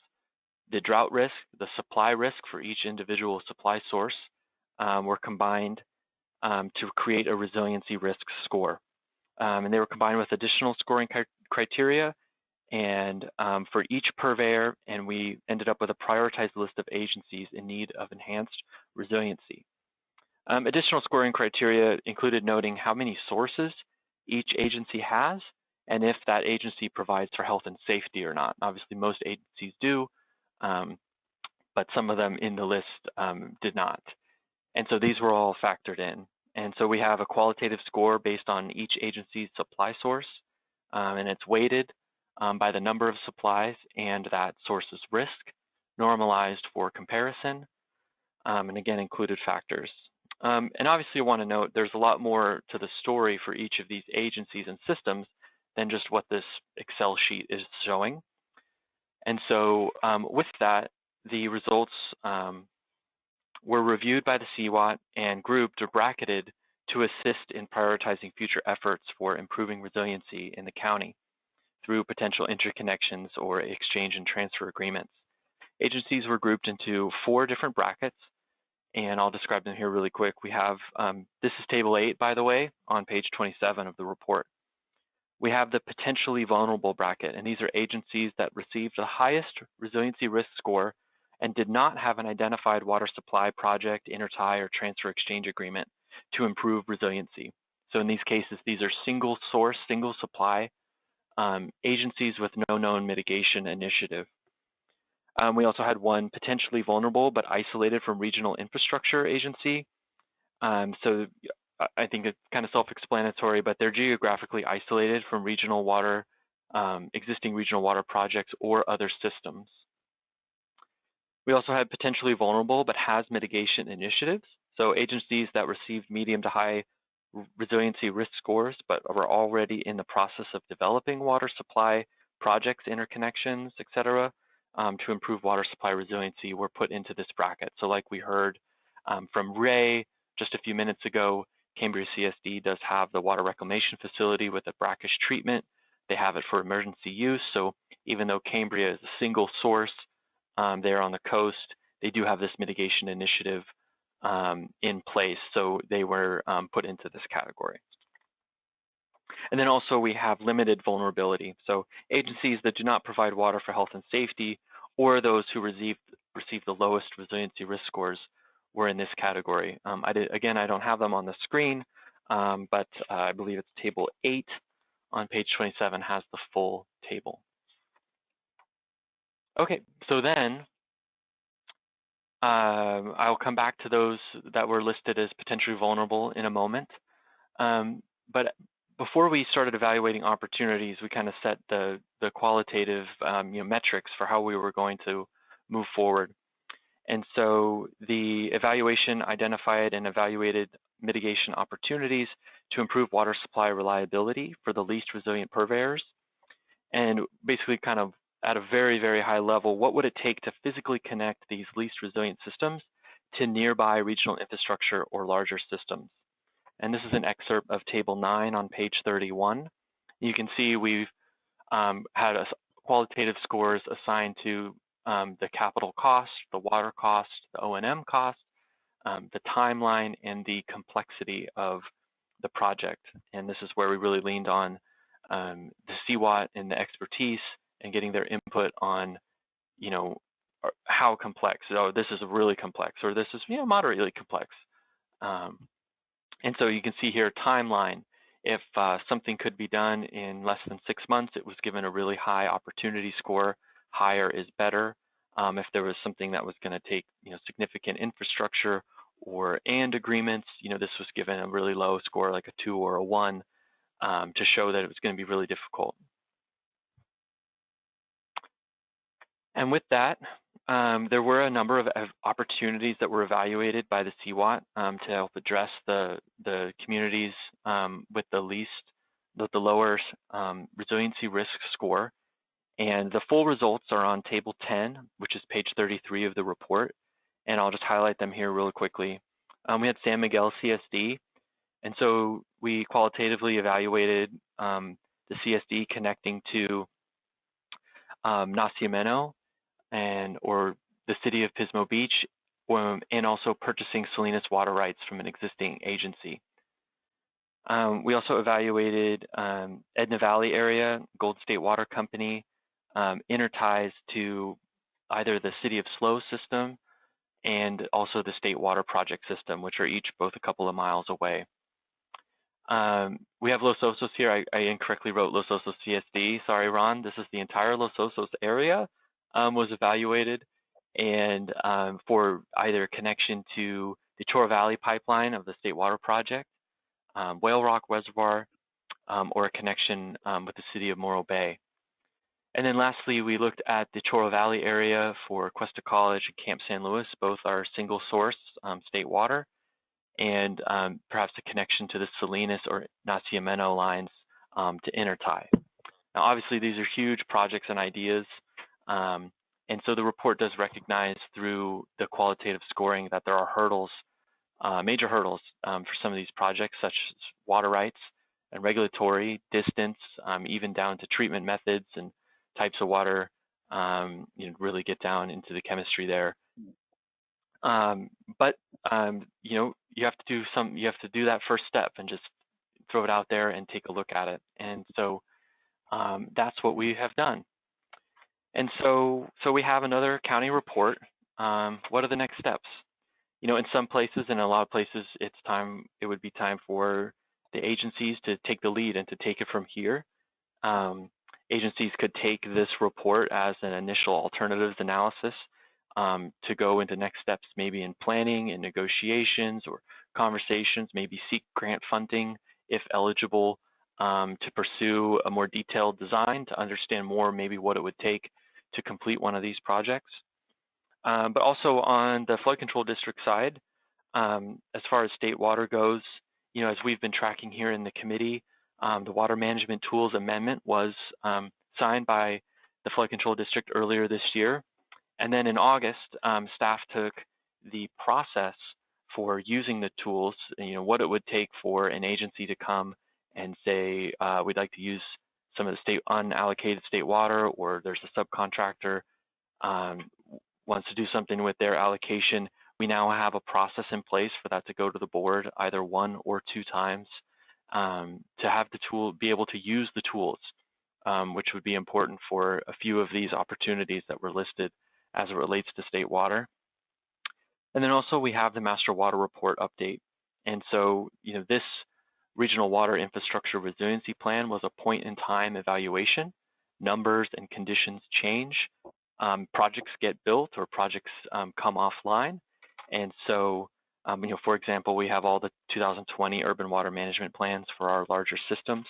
the drought risk, the supply risk for each individual supply source were combined to create a resiliency risk score. And they were combined with additional scoring criteria and for each purveyor, and we ended up with a prioritized list of agencies in need of enhanced resiliency. Additional scoring criteria included noting how many sources each agency has and if that agency provides for health and safety or not. Obviously, most agencies do, but some of them in the list did not. And so these were all factored in. And so we have a qualitative score based on each agency's supply source, and it's weighted by the number of supplies and that source's risk, normalized for comparison, and again, included factors. And obviously, I want to note there's a lot more to the story for each of these agencies and systems than just what this Excel sheet is showing. And so with that, the results were reviewed by the CWAT and grouped or bracketed to assist in prioritizing future efforts for improving resiliency in the county through potential interconnections or exchange and transfer agreements. Agencies were grouped into 4 different brackets, and I'll describe them here really quick. We have, this is table 8, by the way, on page 27 of the report. We have the potentially vulnerable bracket, and these are agencies that received the highest resiliency risk score and did not have an identified water supply project, intertie, or transfer exchange agreement to improve resiliency. So in these cases, these are single source, single supply agencies with no known mitigation initiative. We also had 1 potentially vulnerable but isolated from regional infrastructure agency. So I think it's kind of self-explanatory, but they're geographically isolated from regional water, existing regional water projects or other systems. We also had potentially vulnerable but has mitigation initiatives. So agencies that received medium to high resiliency risk scores, but were already in the process of developing water supply projects, interconnections, et cetera, to improve water supply resiliency were put into this bracket. So like we heard from Ray just a few minutes ago, Cambria CSD does have the water reclamation facility with a brackish treatment. They have it for emergency use. So even though Cambria is a single source there on the coast, they do have this mitigation initiative in place. So they were put into this category. And then also we have limited vulnerability. So agencies that do not provide water for health and safety, or those who receive the lowest resiliency risk scores, were in this category. Again, I don't have them on the screen, but I believe it's table 8 on page 27 has the full table. Okay, so then I'll come back to those that were listed as potentially vulnerable in a moment. But before we started evaluating opportunities, we kind of set the qualitative metrics for how we were going to move forward. And so the evaluation identified and evaluated mitigation opportunities to improve water supply reliability for the least resilient purveyors. And basically kind of at a very, very high level, what would it take to physically connect these least resilient systems to nearby regional infrastructure or larger systems? And this is an excerpt of table 9 on page 31. You can see we've had qualitative scores assigned to the capital cost, the water cost, the O&M cost, the timeline, and the complexity of the project. And this is where we really leaned on the CWAT and the expertise and getting their input on, how complex. Oh, this is really complex, or this is moderately complex. And so you can see here timeline. If something could be done in less than 6 months, it was given a really high opportunity score. Higher is better. If there was something that was going to take significant infrastructure and agreements, this was given a really low score, like a 2 or a 1, to show that it was going to be really difficult. And with that, there were a number of opportunities that were evaluated by the CWAT to help address the communities with the lower resiliency risk score. And the full results are on table 10, which is page 33 of the report. And I'll just highlight them here really quickly. We had San Miguel CSD. And so we qualitatively evaluated the CSD connecting to Nacimiento or the city of Pismo Beach, and also purchasing Salinas water rights from an existing agency. We also evaluated Edna Valley area, Golden State Water Company, interties to either the City of SLO system and also the State Water Project system, which are each both a couple of miles away. We have Los Osos here. I incorrectly wrote Los Osos CSD. Sorry, Ron. This is the entire Los Osos area was evaluated, and for either connection to the Choro Valley pipeline of the State Water Project, Whale Rock Reservoir, or a connection with the city of Morro Bay. And then lastly, we looked at the Choro Valley area for Cuesta College and Camp San Luis. Both are single source state water, and perhaps a connection to the Salinas or Nacimiento lines to intertie. Now, obviously, these are huge projects and ideas, and so the report does recognize through the qualitative scoring that there are hurdles, major hurdles for some of these projects, such as water rights and regulatory, distance, even down to treatment methods and types of water, really get down into the chemistry there. But you have to do that first step and just throw it out there and take a look at it. And so that's what we have done. And so we have another county report. What are the next steps? In some places, and a lot of places, it would be time for the agencies to take the lead and to take it from here. Agencies could take this report as an initial alternatives analysis to go into next steps, maybe in planning and negotiations or conversations, maybe seek grant funding if eligible, to pursue a more detailed design to understand more maybe what it would take to complete one of these projects. But also on the flood control district side, as far as state water goes, as we've been tracking here in the committee, the Water Management Tools Amendment was signed by the Flood Control District earlier this year. And then in August, staff took the process for using the tools, what it would take for an agency to come and say, we'd like to use some of the state unallocated state water, or there's a subcontractor wants to do something with their allocation. We now have a process in place for that to go to the board either 1 or 2 times. To have the tool, be able to use the tools, which would be important for a few of these opportunities that were listed as it relates to state water. And then also we have the Master Water Report update. And so, this Regional Water Infrastructure Resiliency Plan was a point-in-time evaluation. Numbers and conditions change. Projects get built or projects come offline. And so, for example, we have all the 2020 urban water management plans for our larger systems.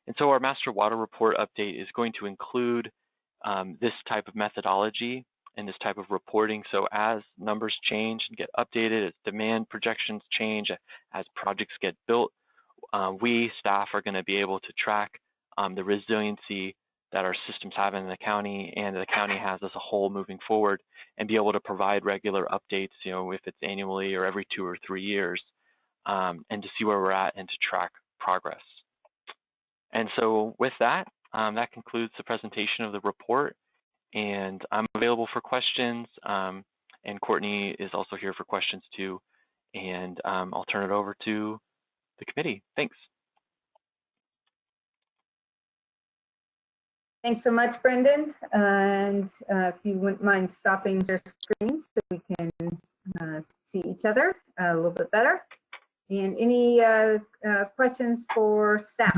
And so our Master Water Report update is going to include this type of methodology and this type of reporting. So as numbers change and get updated, as demand projections change, as projects get built, we, staff, are going to be able to track the resiliency that our systems have in the county and the county has as a whole moving forward, and be able to provide regular updates, if it's annually or every 2 or 3 years, and to see where we're at and to track progress. And so with that, that concludes the presentation of the report, and I'm available for questions, and Courtney is also here for questions too, and I'll turn it over to the committee. Thanks. Thanks so much, Brendan. And if you wouldn't mind stopping your screen so we can see each other a little bit better. And any questions for staff?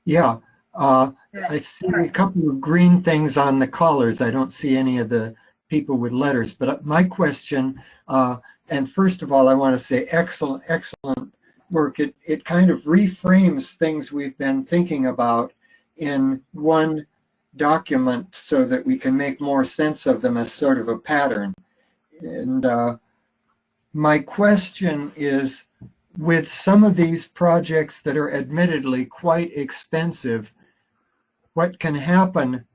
Yeah. I see a couple of green things on the callers. I don't see any of the people with letters. But my question, and first of all, I want to say excellent work. It kind of reframes things we've been thinking about in one document so that we can make more sense of them as sort of a pattern. And my question is, with some of these projects that are admittedly quite expensive, what can happen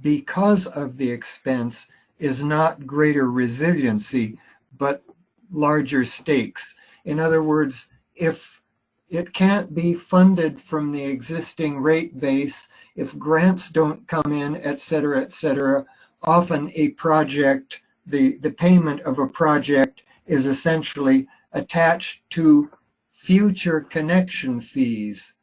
because of the expense is not greater resiliency, but larger stakes. In other words, if it can't be funded from the existing rate base, if grants don't come in, et cetera, often a project, the payment of a project is essentially attached to future connection fees.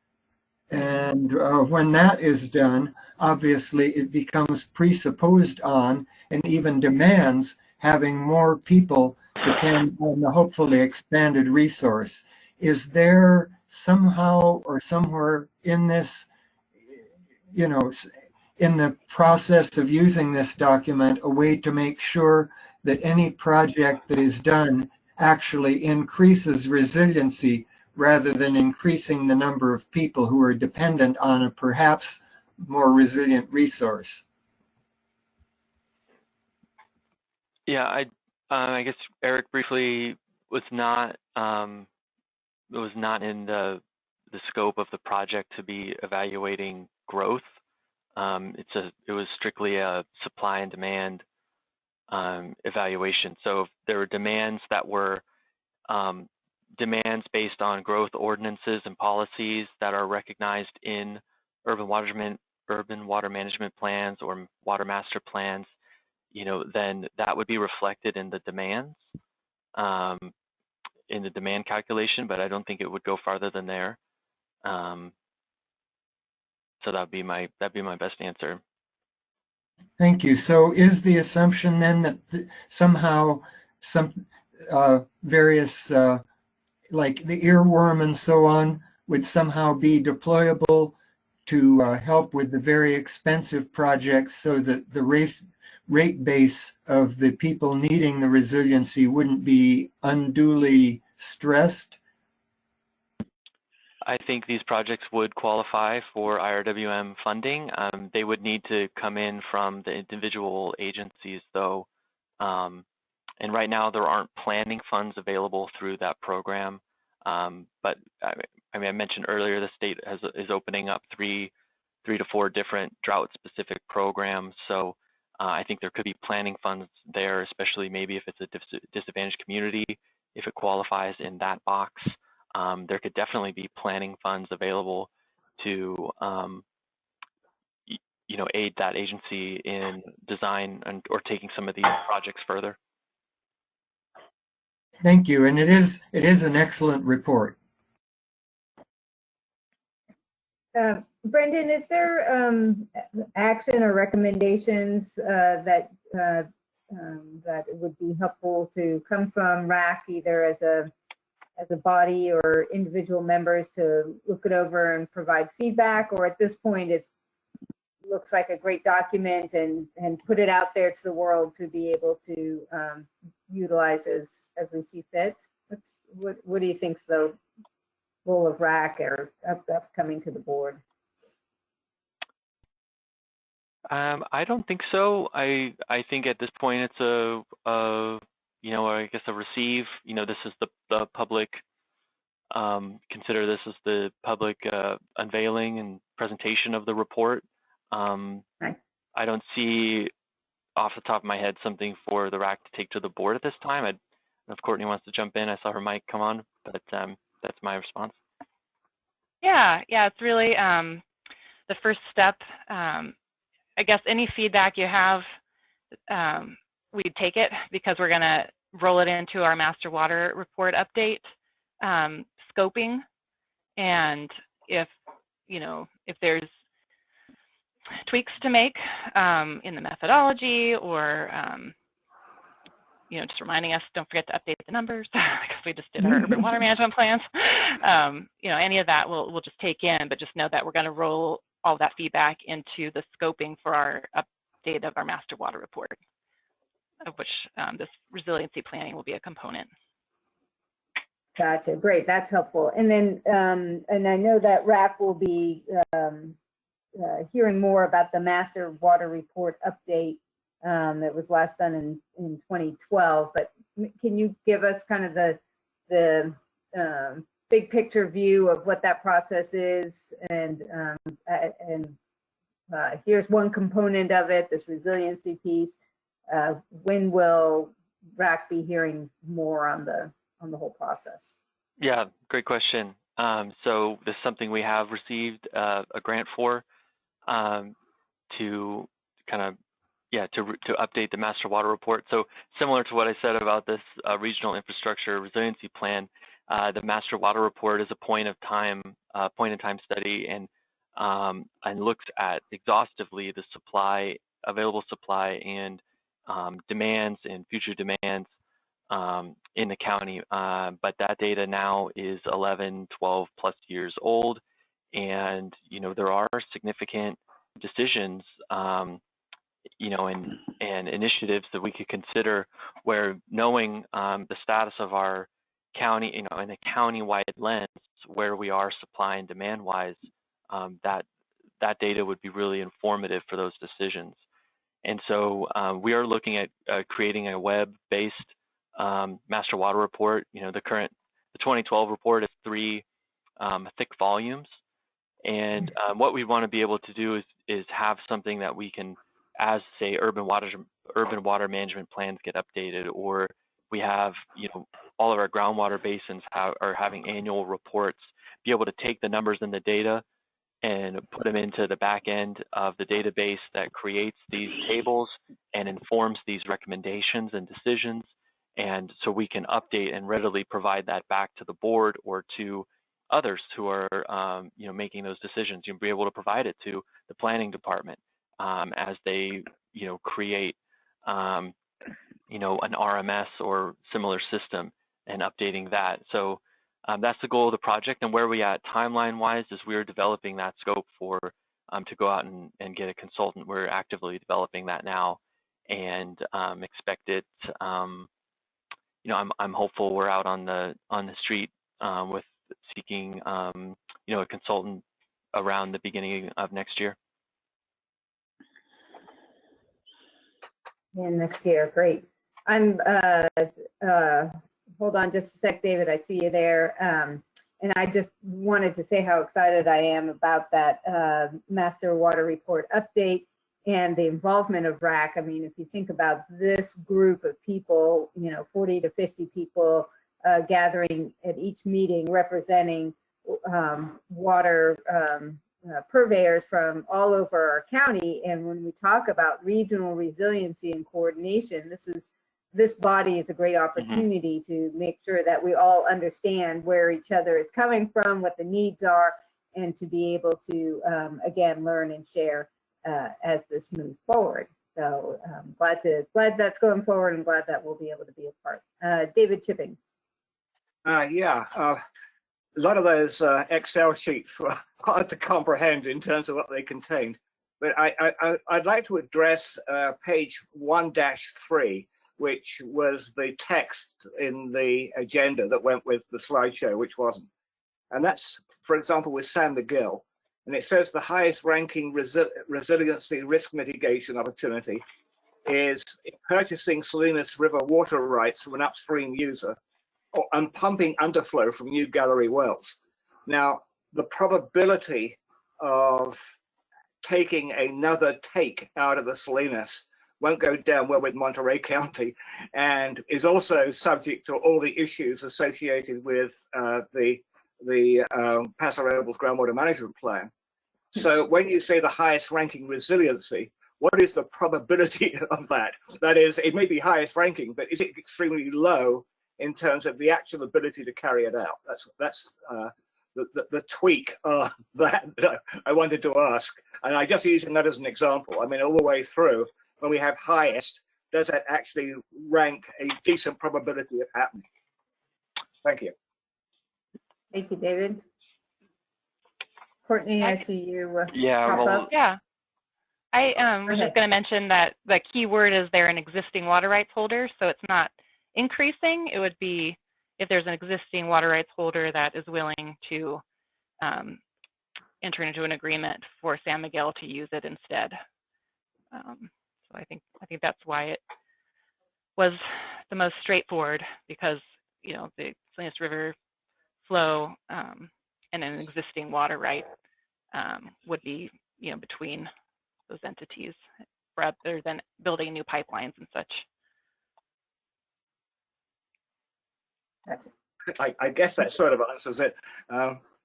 And when that is done, obviously it becomes presupposed on and even demands having more people depend on the hopefully expanded resource. Is there somehow or somewhere in this, you know, in the process of using this document, a way to make sure that any project that is done actually increases resiliency rather than increasing the number of people who are dependent on a perhaps more resilient resource? Yeah, I guess Eric briefly was not in the scope of the project to be evaluating growth. It was strictly a supply and demand evaluation. So if there were demands that were demands based on growth ordinances and policies that are recognized in urban water management plans or water master plans, then that would be reflected in the demands, in the demand calculation, but I don't think it would go farther than there. So that'd be my best answer. Thank you. So is the assumption then that somehow some various like the earworm and so on would somehow be deployable to help with the very expensive projects so that the rate base of the people needing the resiliency wouldn't be unduly stressed? I think these projects would qualify for IRWM funding. They would need to come in from the individual agencies though. And right now there aren't planning funds available through that program. But I mean, I mentioned earlier the state is opening up three to four different drought-specific programs. So I think there could be planning funds there, especially maybe if it's a disadvantaged community, if it qualifies in that box. There could definitely be planning funds available to aid that agency in design or taking some of these projects further. Thank you, and it is an excellent report. Brendan, is there action or recommendations that would be helpful to come from WRAC, either as a body or individual members, to look it over and provide feedback? Or at this point it looks like a great document and put it out there to the world to be able to utilize as we see fit? What do you think's the role of WRAC or upcoming to the board? I don't think so. I think at this point it's I guess a receive. This is the public. Consider this as the public unveiling and presentation of the report. I don't see off the top of my head something for the WRAC to take to the board at this time. I don't know if Courtney wants to jump in. I saw her mic come on, but that's my response. Yeah, it's really the first step. I guess any feedback you have, we'd take it, because we're going to roll it into our master water report update scoping. And if there's tweaks to make in the methodology, or just reminding us, don't forget to update the numbers because we just did our urban water management plans. Any of that we'll just take in, but just know that we're going to roll all that feedback into the scoping for our update of our master water report, of which this resiliency planning will be a component. Gotcha. Great. That's helpful. And then, and I know that WRAC will be hearing more about the master water report update that was last done in 2012. But can you give us kind of the big picture view of what that process is? And here's one component of it, this resiliency piece. When will WRAC be hearing more on the whole process? Yeah, great question. So this is something we have received a grant for, to kind of to update the master water report. So similar to what I said about this regional infrastructure resiliency plan, the master water report is a point in time study and looks at exhaustively the available supply and demands and future demands in the county. But that data now is 11, 12 plus years old, and there are significant decisions and initiatives that we could consider where knowing the status of our county, in a county-wide lens, where we are supply and demand-wise, that data would be really informative for those decisions. And so we are looking at creating a web-based master water report. The 2012 report is 3 thick volumes, and what we want to be able to do is have something that we can, as say urban water management plans get updated, or we have all of our groundwater basins are having annual reports, be able to take the numbers and the data and put them into the back end of the database that creates these tables and informs these recommendations and decisions. And so we can update and readily provide that back to the board or to others who are making those decisions. You'll be able to provide it to the planning department as they create an RMS or similar system and updating that. So that's the goal of the project. And where we at timeline wise is we're developing that scope for to go out and get a consultant. We're actively developing that now and expect it. I'm hopeful we're out on the street with seeking a consultant around the beginning of next year. Yeah, next year, great. I'm hold on just a sec, David, I see you there. And I just wanted to say how excited I am about that master water report update and the involvement of WRAC. I mean, if you think about this group of people, 40 to 50 people gathering at each meeting representing water purveyors from all over our county. And when we talk about regional resiliency and coordination, this body is a great opportunity to make sure that we all understand where each other is coming from, what the needs are, and to be able to, again, learn and share as this moves forward. So glad that's going forward and glad that we'll be able to be a part. David Chipping. A lot of those Excel sheets were hard to comprehend in terms of what they contained. But I'd like to address page 1-3, which was the text in the agenda that went with the slideshow, which wasn't. And that's, for example, with San Miguel. And it says the highest ranking resiliency risk mitigation opportunity is purchasing Salinas River water rights from an upstream user and pumping underflow from new gallery wells. Now, the probability of taking another take out of the Salinas won't go down well with Monterey County, and is also subject to all the issues associated with the Paso Robles groundwater management plan. So when you say the highest ranking resiliency, what is the probability of that? That is, it may be highest ranking, but is it extremely low in terms of the actual ability to carry it out? That's the tweak that I wanted to ask. And I just using that as an example. I mean, all the way through, when we have highest, does that actually rank a decent probability of happening? Thank you. Thank you, David. Courtney, I see you pop up. Yeah. I was just going to mention that the key word is they're an existing water rights holder, so it's not increasing. It would be if there's an existing water rights holder that is willing to enter into an agreement for San Miguel to use it instead. So I think that's why it was the most straightforward, because the Salinas River flow and an existing water right would be between those entities rather than building new pipelines and such. I guess that sort of answers it.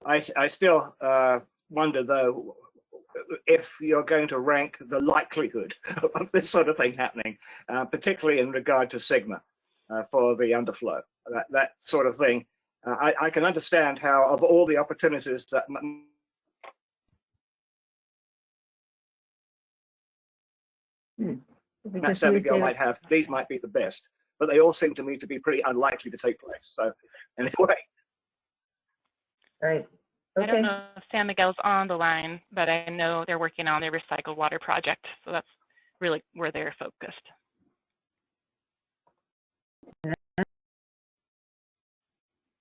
I still wonder, though, if you're going to rank the likelihood of this sort of thing happening, particularly in regard to sigma for the underflow, that sort of thing. I can understand how, of all the opportunities that Matt San Miguel might have, these might be the best, but they all seem to me to be pretty unlikely to take place. So anyway. Right. I Okay. don't know if San Miguel's on the line, but I know they're working on their recycled water project. So that's really where they're focused.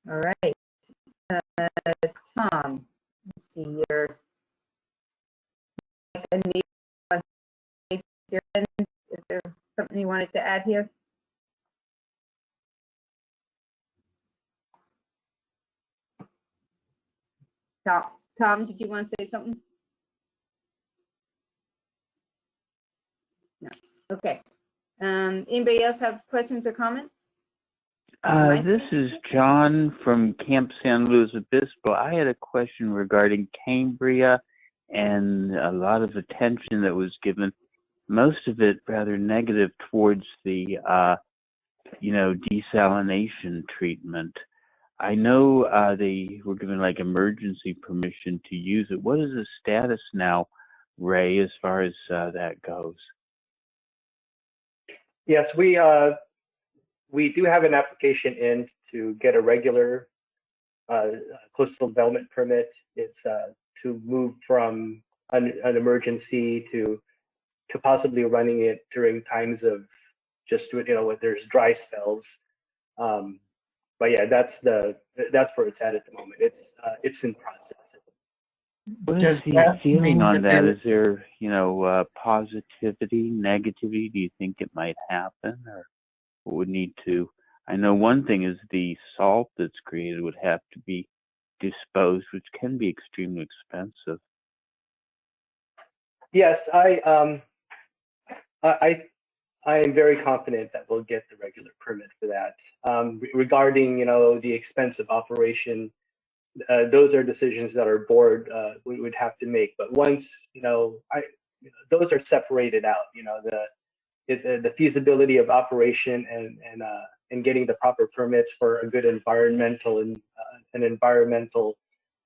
All right. Tom, let's see your. Is there something you wanted to add here? Tom, did you want to say something? No. Okay. Anybody else have questions or comments? This is John from Camp San Luis Obispo. I had a question regarding Cambria and a lot of attention that was given, most of it rather negative towards the, desalination treatment. I know they were given like emergency permission to use it. What is the status now, Ray, as far as that goes? Yes, we do have an application in to get a regular coastal development permit. It's to move from an emergency to possibly running it during times of just when there's dry spells. But yeah, that's where it's at the moment. It's in process. What is the feeling on that? Is there, positivity, negativity? Do you think it might happen, or what would need to? I know one thing is the salt that's created would have to be disposed, which can be extremely expensive. Yes, I am very confident that we'll get the regular permit for that. Regarding the expense of operation, those are decisions that our board would have to make. But once those are separated out. The feasibility of operation and getting the proper permits for a good environmental and an environmentally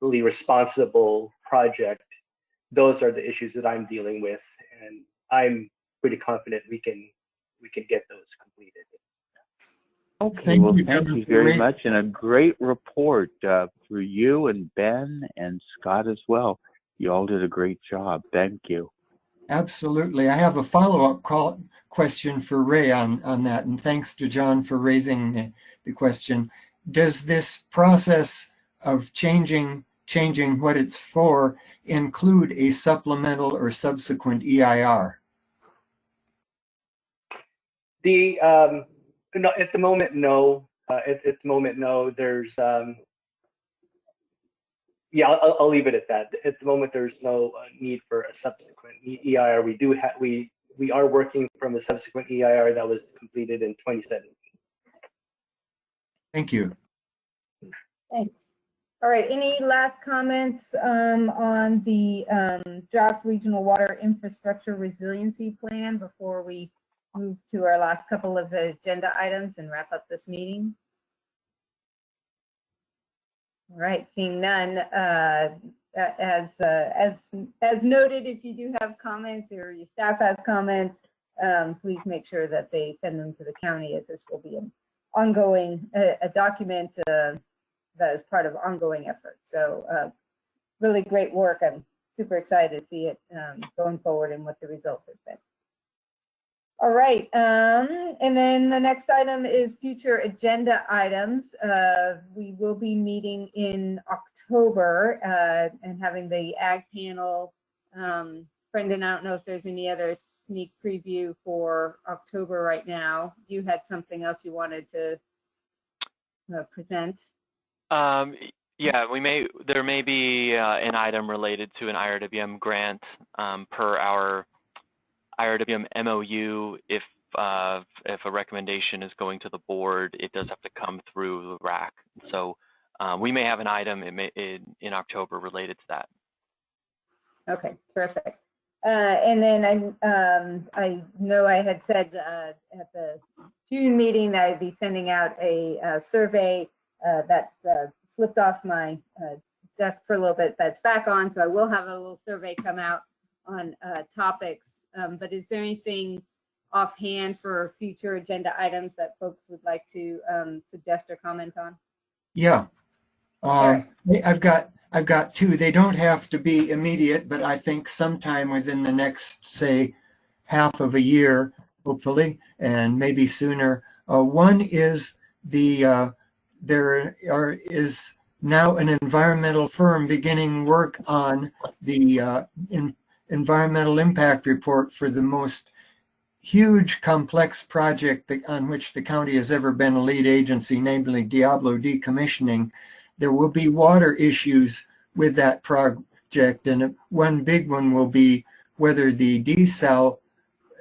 responsible project. Those are the issues that I'm dealing with, and I'm pretty confident we can get those completed. Okay, well, thank you very much, and a great report for you and Ben and Scott as well. You all did a great job. Thank you. Absolutely. I have a follow-up question for Ray on that, and thanks to John for raising the question. Does this process of changing what it's for include a supplemental or subsequent EIR? No, at the moment, no. At the moment, no. There's yeah, I'll leave it at that. At the moment, there's no need for a subsequent EIR. We are working from a subsequent EIR that was completed in 2017. Thank you. Thanks. All right. Any last comments on the draft regional water infrastructure resiliency plan before we move to our last couple of agenda items and wrap up this meeting? All right, seeing none, as noted, if you do have comments or your staff has comments, please make sure that they send them to the county, as this will be an ongoing a document that is part of ongoing efforts. So really great work. I'm super excited to see it going forward and what the result has been. All right, and then the next item is future agenda items. We will be meeting in October and having the ag panel. Brendan, I don't know if there's any other sneak preview for October right now. You had something else you wanted to present? Yeah, there may be an item related to an IRWM grant per our IRWM MOU. If a recommendation is going to the board, it does have to come through the WRAC. So we may have an item in October related to that. Okay, perfect. And then I know I had said at the June meeting that I'd be sending out a survey that slipped off my desk for a little bit. That's back on, so I will have a little survey come out on topics. But is there anything offhand for future agenda items that folks would like to suggest or comment on? Yeah. I've got two. They don't have to be immediate, but I think sometime within the next, say, half of a year, hopefully, and maybe sooner. One is there is now an environmental firm beginning work on the environmental impact report for the most huge complex project on which the county has ever been a lead agency, namely Diablo decommissioning. There will be water issues with that project, and one big one will be whether the desal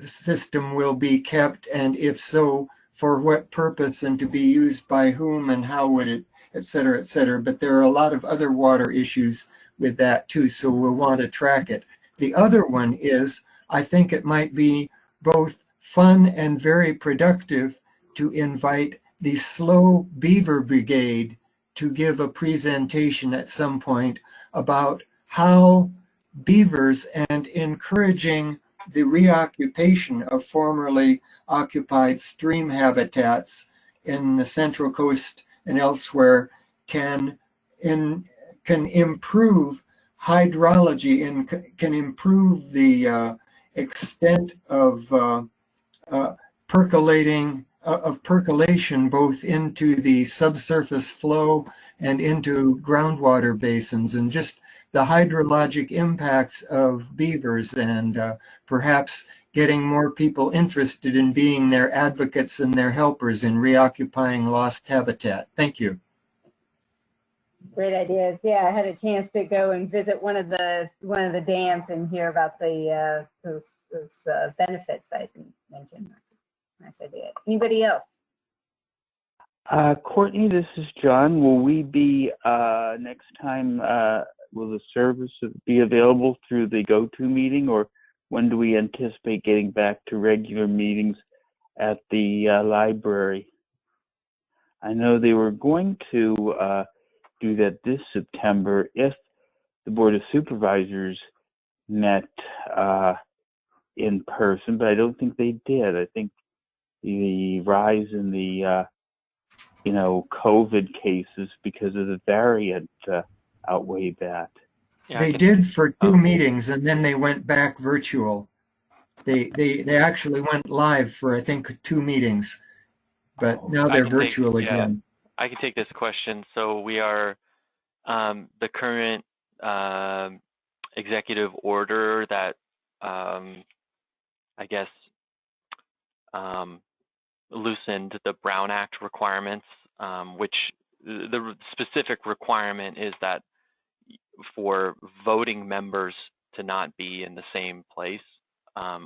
system will be kept, and if so, for what purpose and to be used by whom and how would it, et cetera, et cetera. But there are a lot of other water issues with that too, so we'll want to track it. The other one is, I think it might be both fun and very productive to invite the Slow Beaver Brigade to give a presentation at some point about how beavers and encouraging the reoccupation of formerly occupied stream habitats in the Central Coast and elsewhere can improve hydrology and can improve the extent of percolation both into the subsurface flow and into groundwater basins, and just the hydrologic impacts of beavers, and perhaps getting more people interested in being their advocates and their helpers in reoccupying lost habitat. Thank you. Great ideas. Yeah, I had a chance to go and visit one of the dams and hear about the those benefits that you mentioned. Nice idea. Anybody else? Courtney, this is John. Will we be next time? Will the service be available through the go-to meeting, or when do we anticipate getting back to regular meetings at the library? I know they were going to do that this September if the Board of Supervisors met in person, but I don't think they did. I think the rise in the COVID cases because of the variant outweighed that. Yeah, They did for two meetings, and then they went back virtual. They actually went live for, I think, 2 meetings, but now they're virtual again. I can take this question. So we are the current executive order that I guess loosened the Brown Act requirements, which the specific requirement is that for voting members to not be in the same place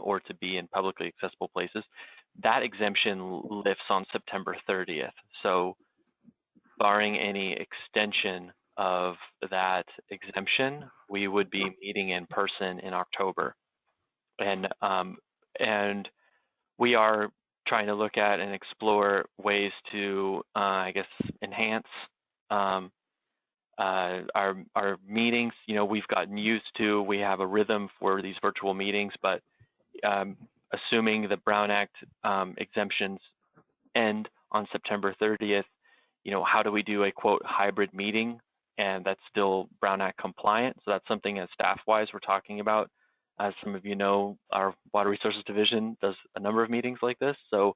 or to be in publicly accessible places, that exemption lifts on September 30th. So barring any extension of that exemption, we would be meeting in person in October. And we are trying to look at and explore ways to, I guess, enhance our meetings. You know, we've gotten used to, we have a rhythm for these virtual meetings, but assuming the Brown Act exemptions end on September 30th, you know, how do we do a quote hybrid meeting and that's still Brown Act compliant? So that's something as staff-wise we're talking about. As some of you know, our Water Resources Division does a number of meetings like this. So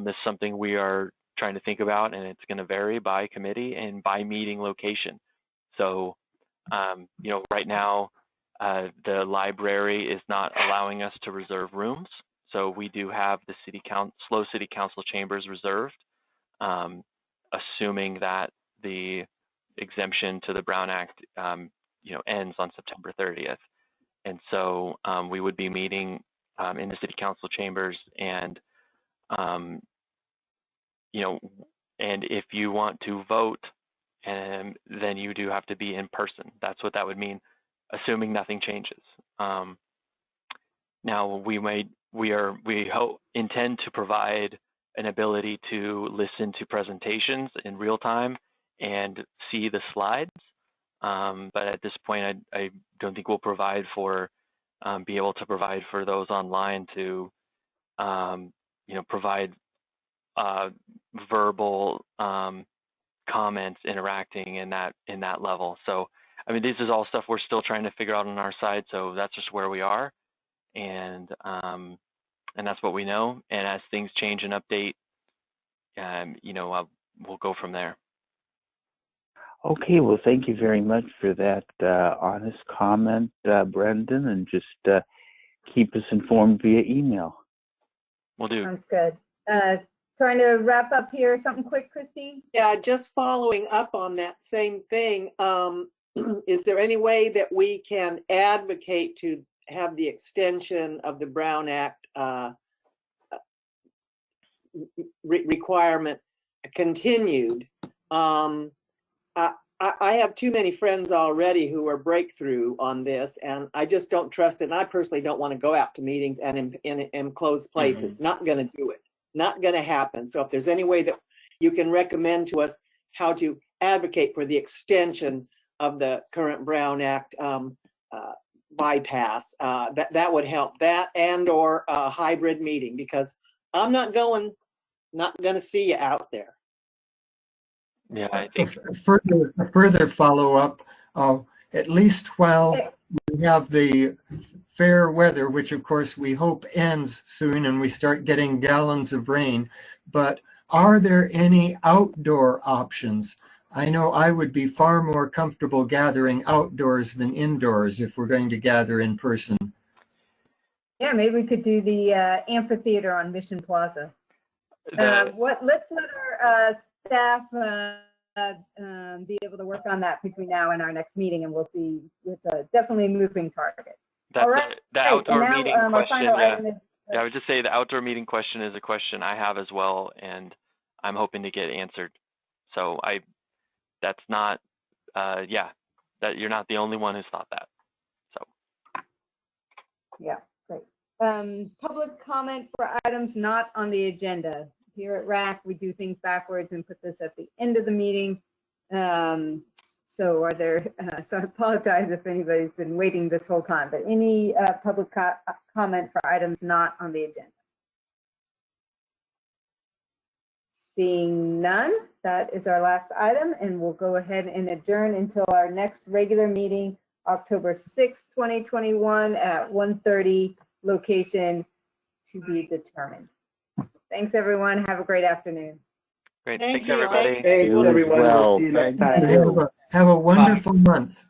this is something we are trying to think about, and it's going to vary by committee and by meeting location. So, you know, right now, the library is not allowing us to reserve rooms. So we do have the SLO City Council chambers reserved, assuming that the exemption to the Brown Act, you know, ends on September 30th. And so we would be meeting in the City Council chambers, and you know, and if you want to vote, then you do have to be in person. That's what that would mean. assuming nothing changes. Now we intend to provide an ability to listen to presentations in real time and see the slides. But at this point, I don't think we'll provide for, be able to provide for those online to, provide verbal comments interacting in that level. So, I mean, this is all stuff we're still trying to figure out on our side. So that's just where we are, and that's what we know. And as things change and update, we'll go from there. Okay, well, thank you very much for that honest comment, Brendan, and just keep us informed via email. Will do. Sounds good. Trying to wrap up here, something quick, Christy? Yeah, just following up on that same thing. Is there any way that we can advocate to have the extension of the Brown Act requirement continued? I have too many friends already who are breakthrough on this, and I just don't trust it. And I personally don't want to go out to meetings and in closed places. Not going to do it. Not going to happen. So if there's any way that you can recommend to us how to advocate for the extension of the current Brown Act bypass, that would help. That and or a hybrid meeting, because I'm not going to see you out there. Yeah, I think A further follow-up, at least while we have the fair weather, which of course we hope ends soon and we start getting gallons of rain, but are there any outdoor options? I know I would be far more comfortable gathering outdoors than indoors if we're going to gather in person. Yeah, maybe we could do the amphitheater on Mission Plaza. Let's let our staff be able to work on that between now and our next meeting, and we'll see. It's definitely a moving target. That's All right. the outdoor meeting question. Yeah. I would just say the outdoor meeting question is a question I have as well, and I'm hoping to get answered. So that's not, that you're not the only one who's thought that. So. Yeah, great. Public comment for items not on the agenda. Here at WRAC, we do things backwards and put this at the end of the meeting. So I apologize if anybody's been waiting this whole time, but any public comment for items not on the agenda? Seeing none, that is our last item, and we'll go ahead and adjourn until our next regular meeting, October 6th, 2021 at 1:30, location to be determined. Thanks, everyone. Have a great afternoon. Great. Thank Thanks, you. everybody. Thanks, everyone. We'll see you next time. Have a wonderful month.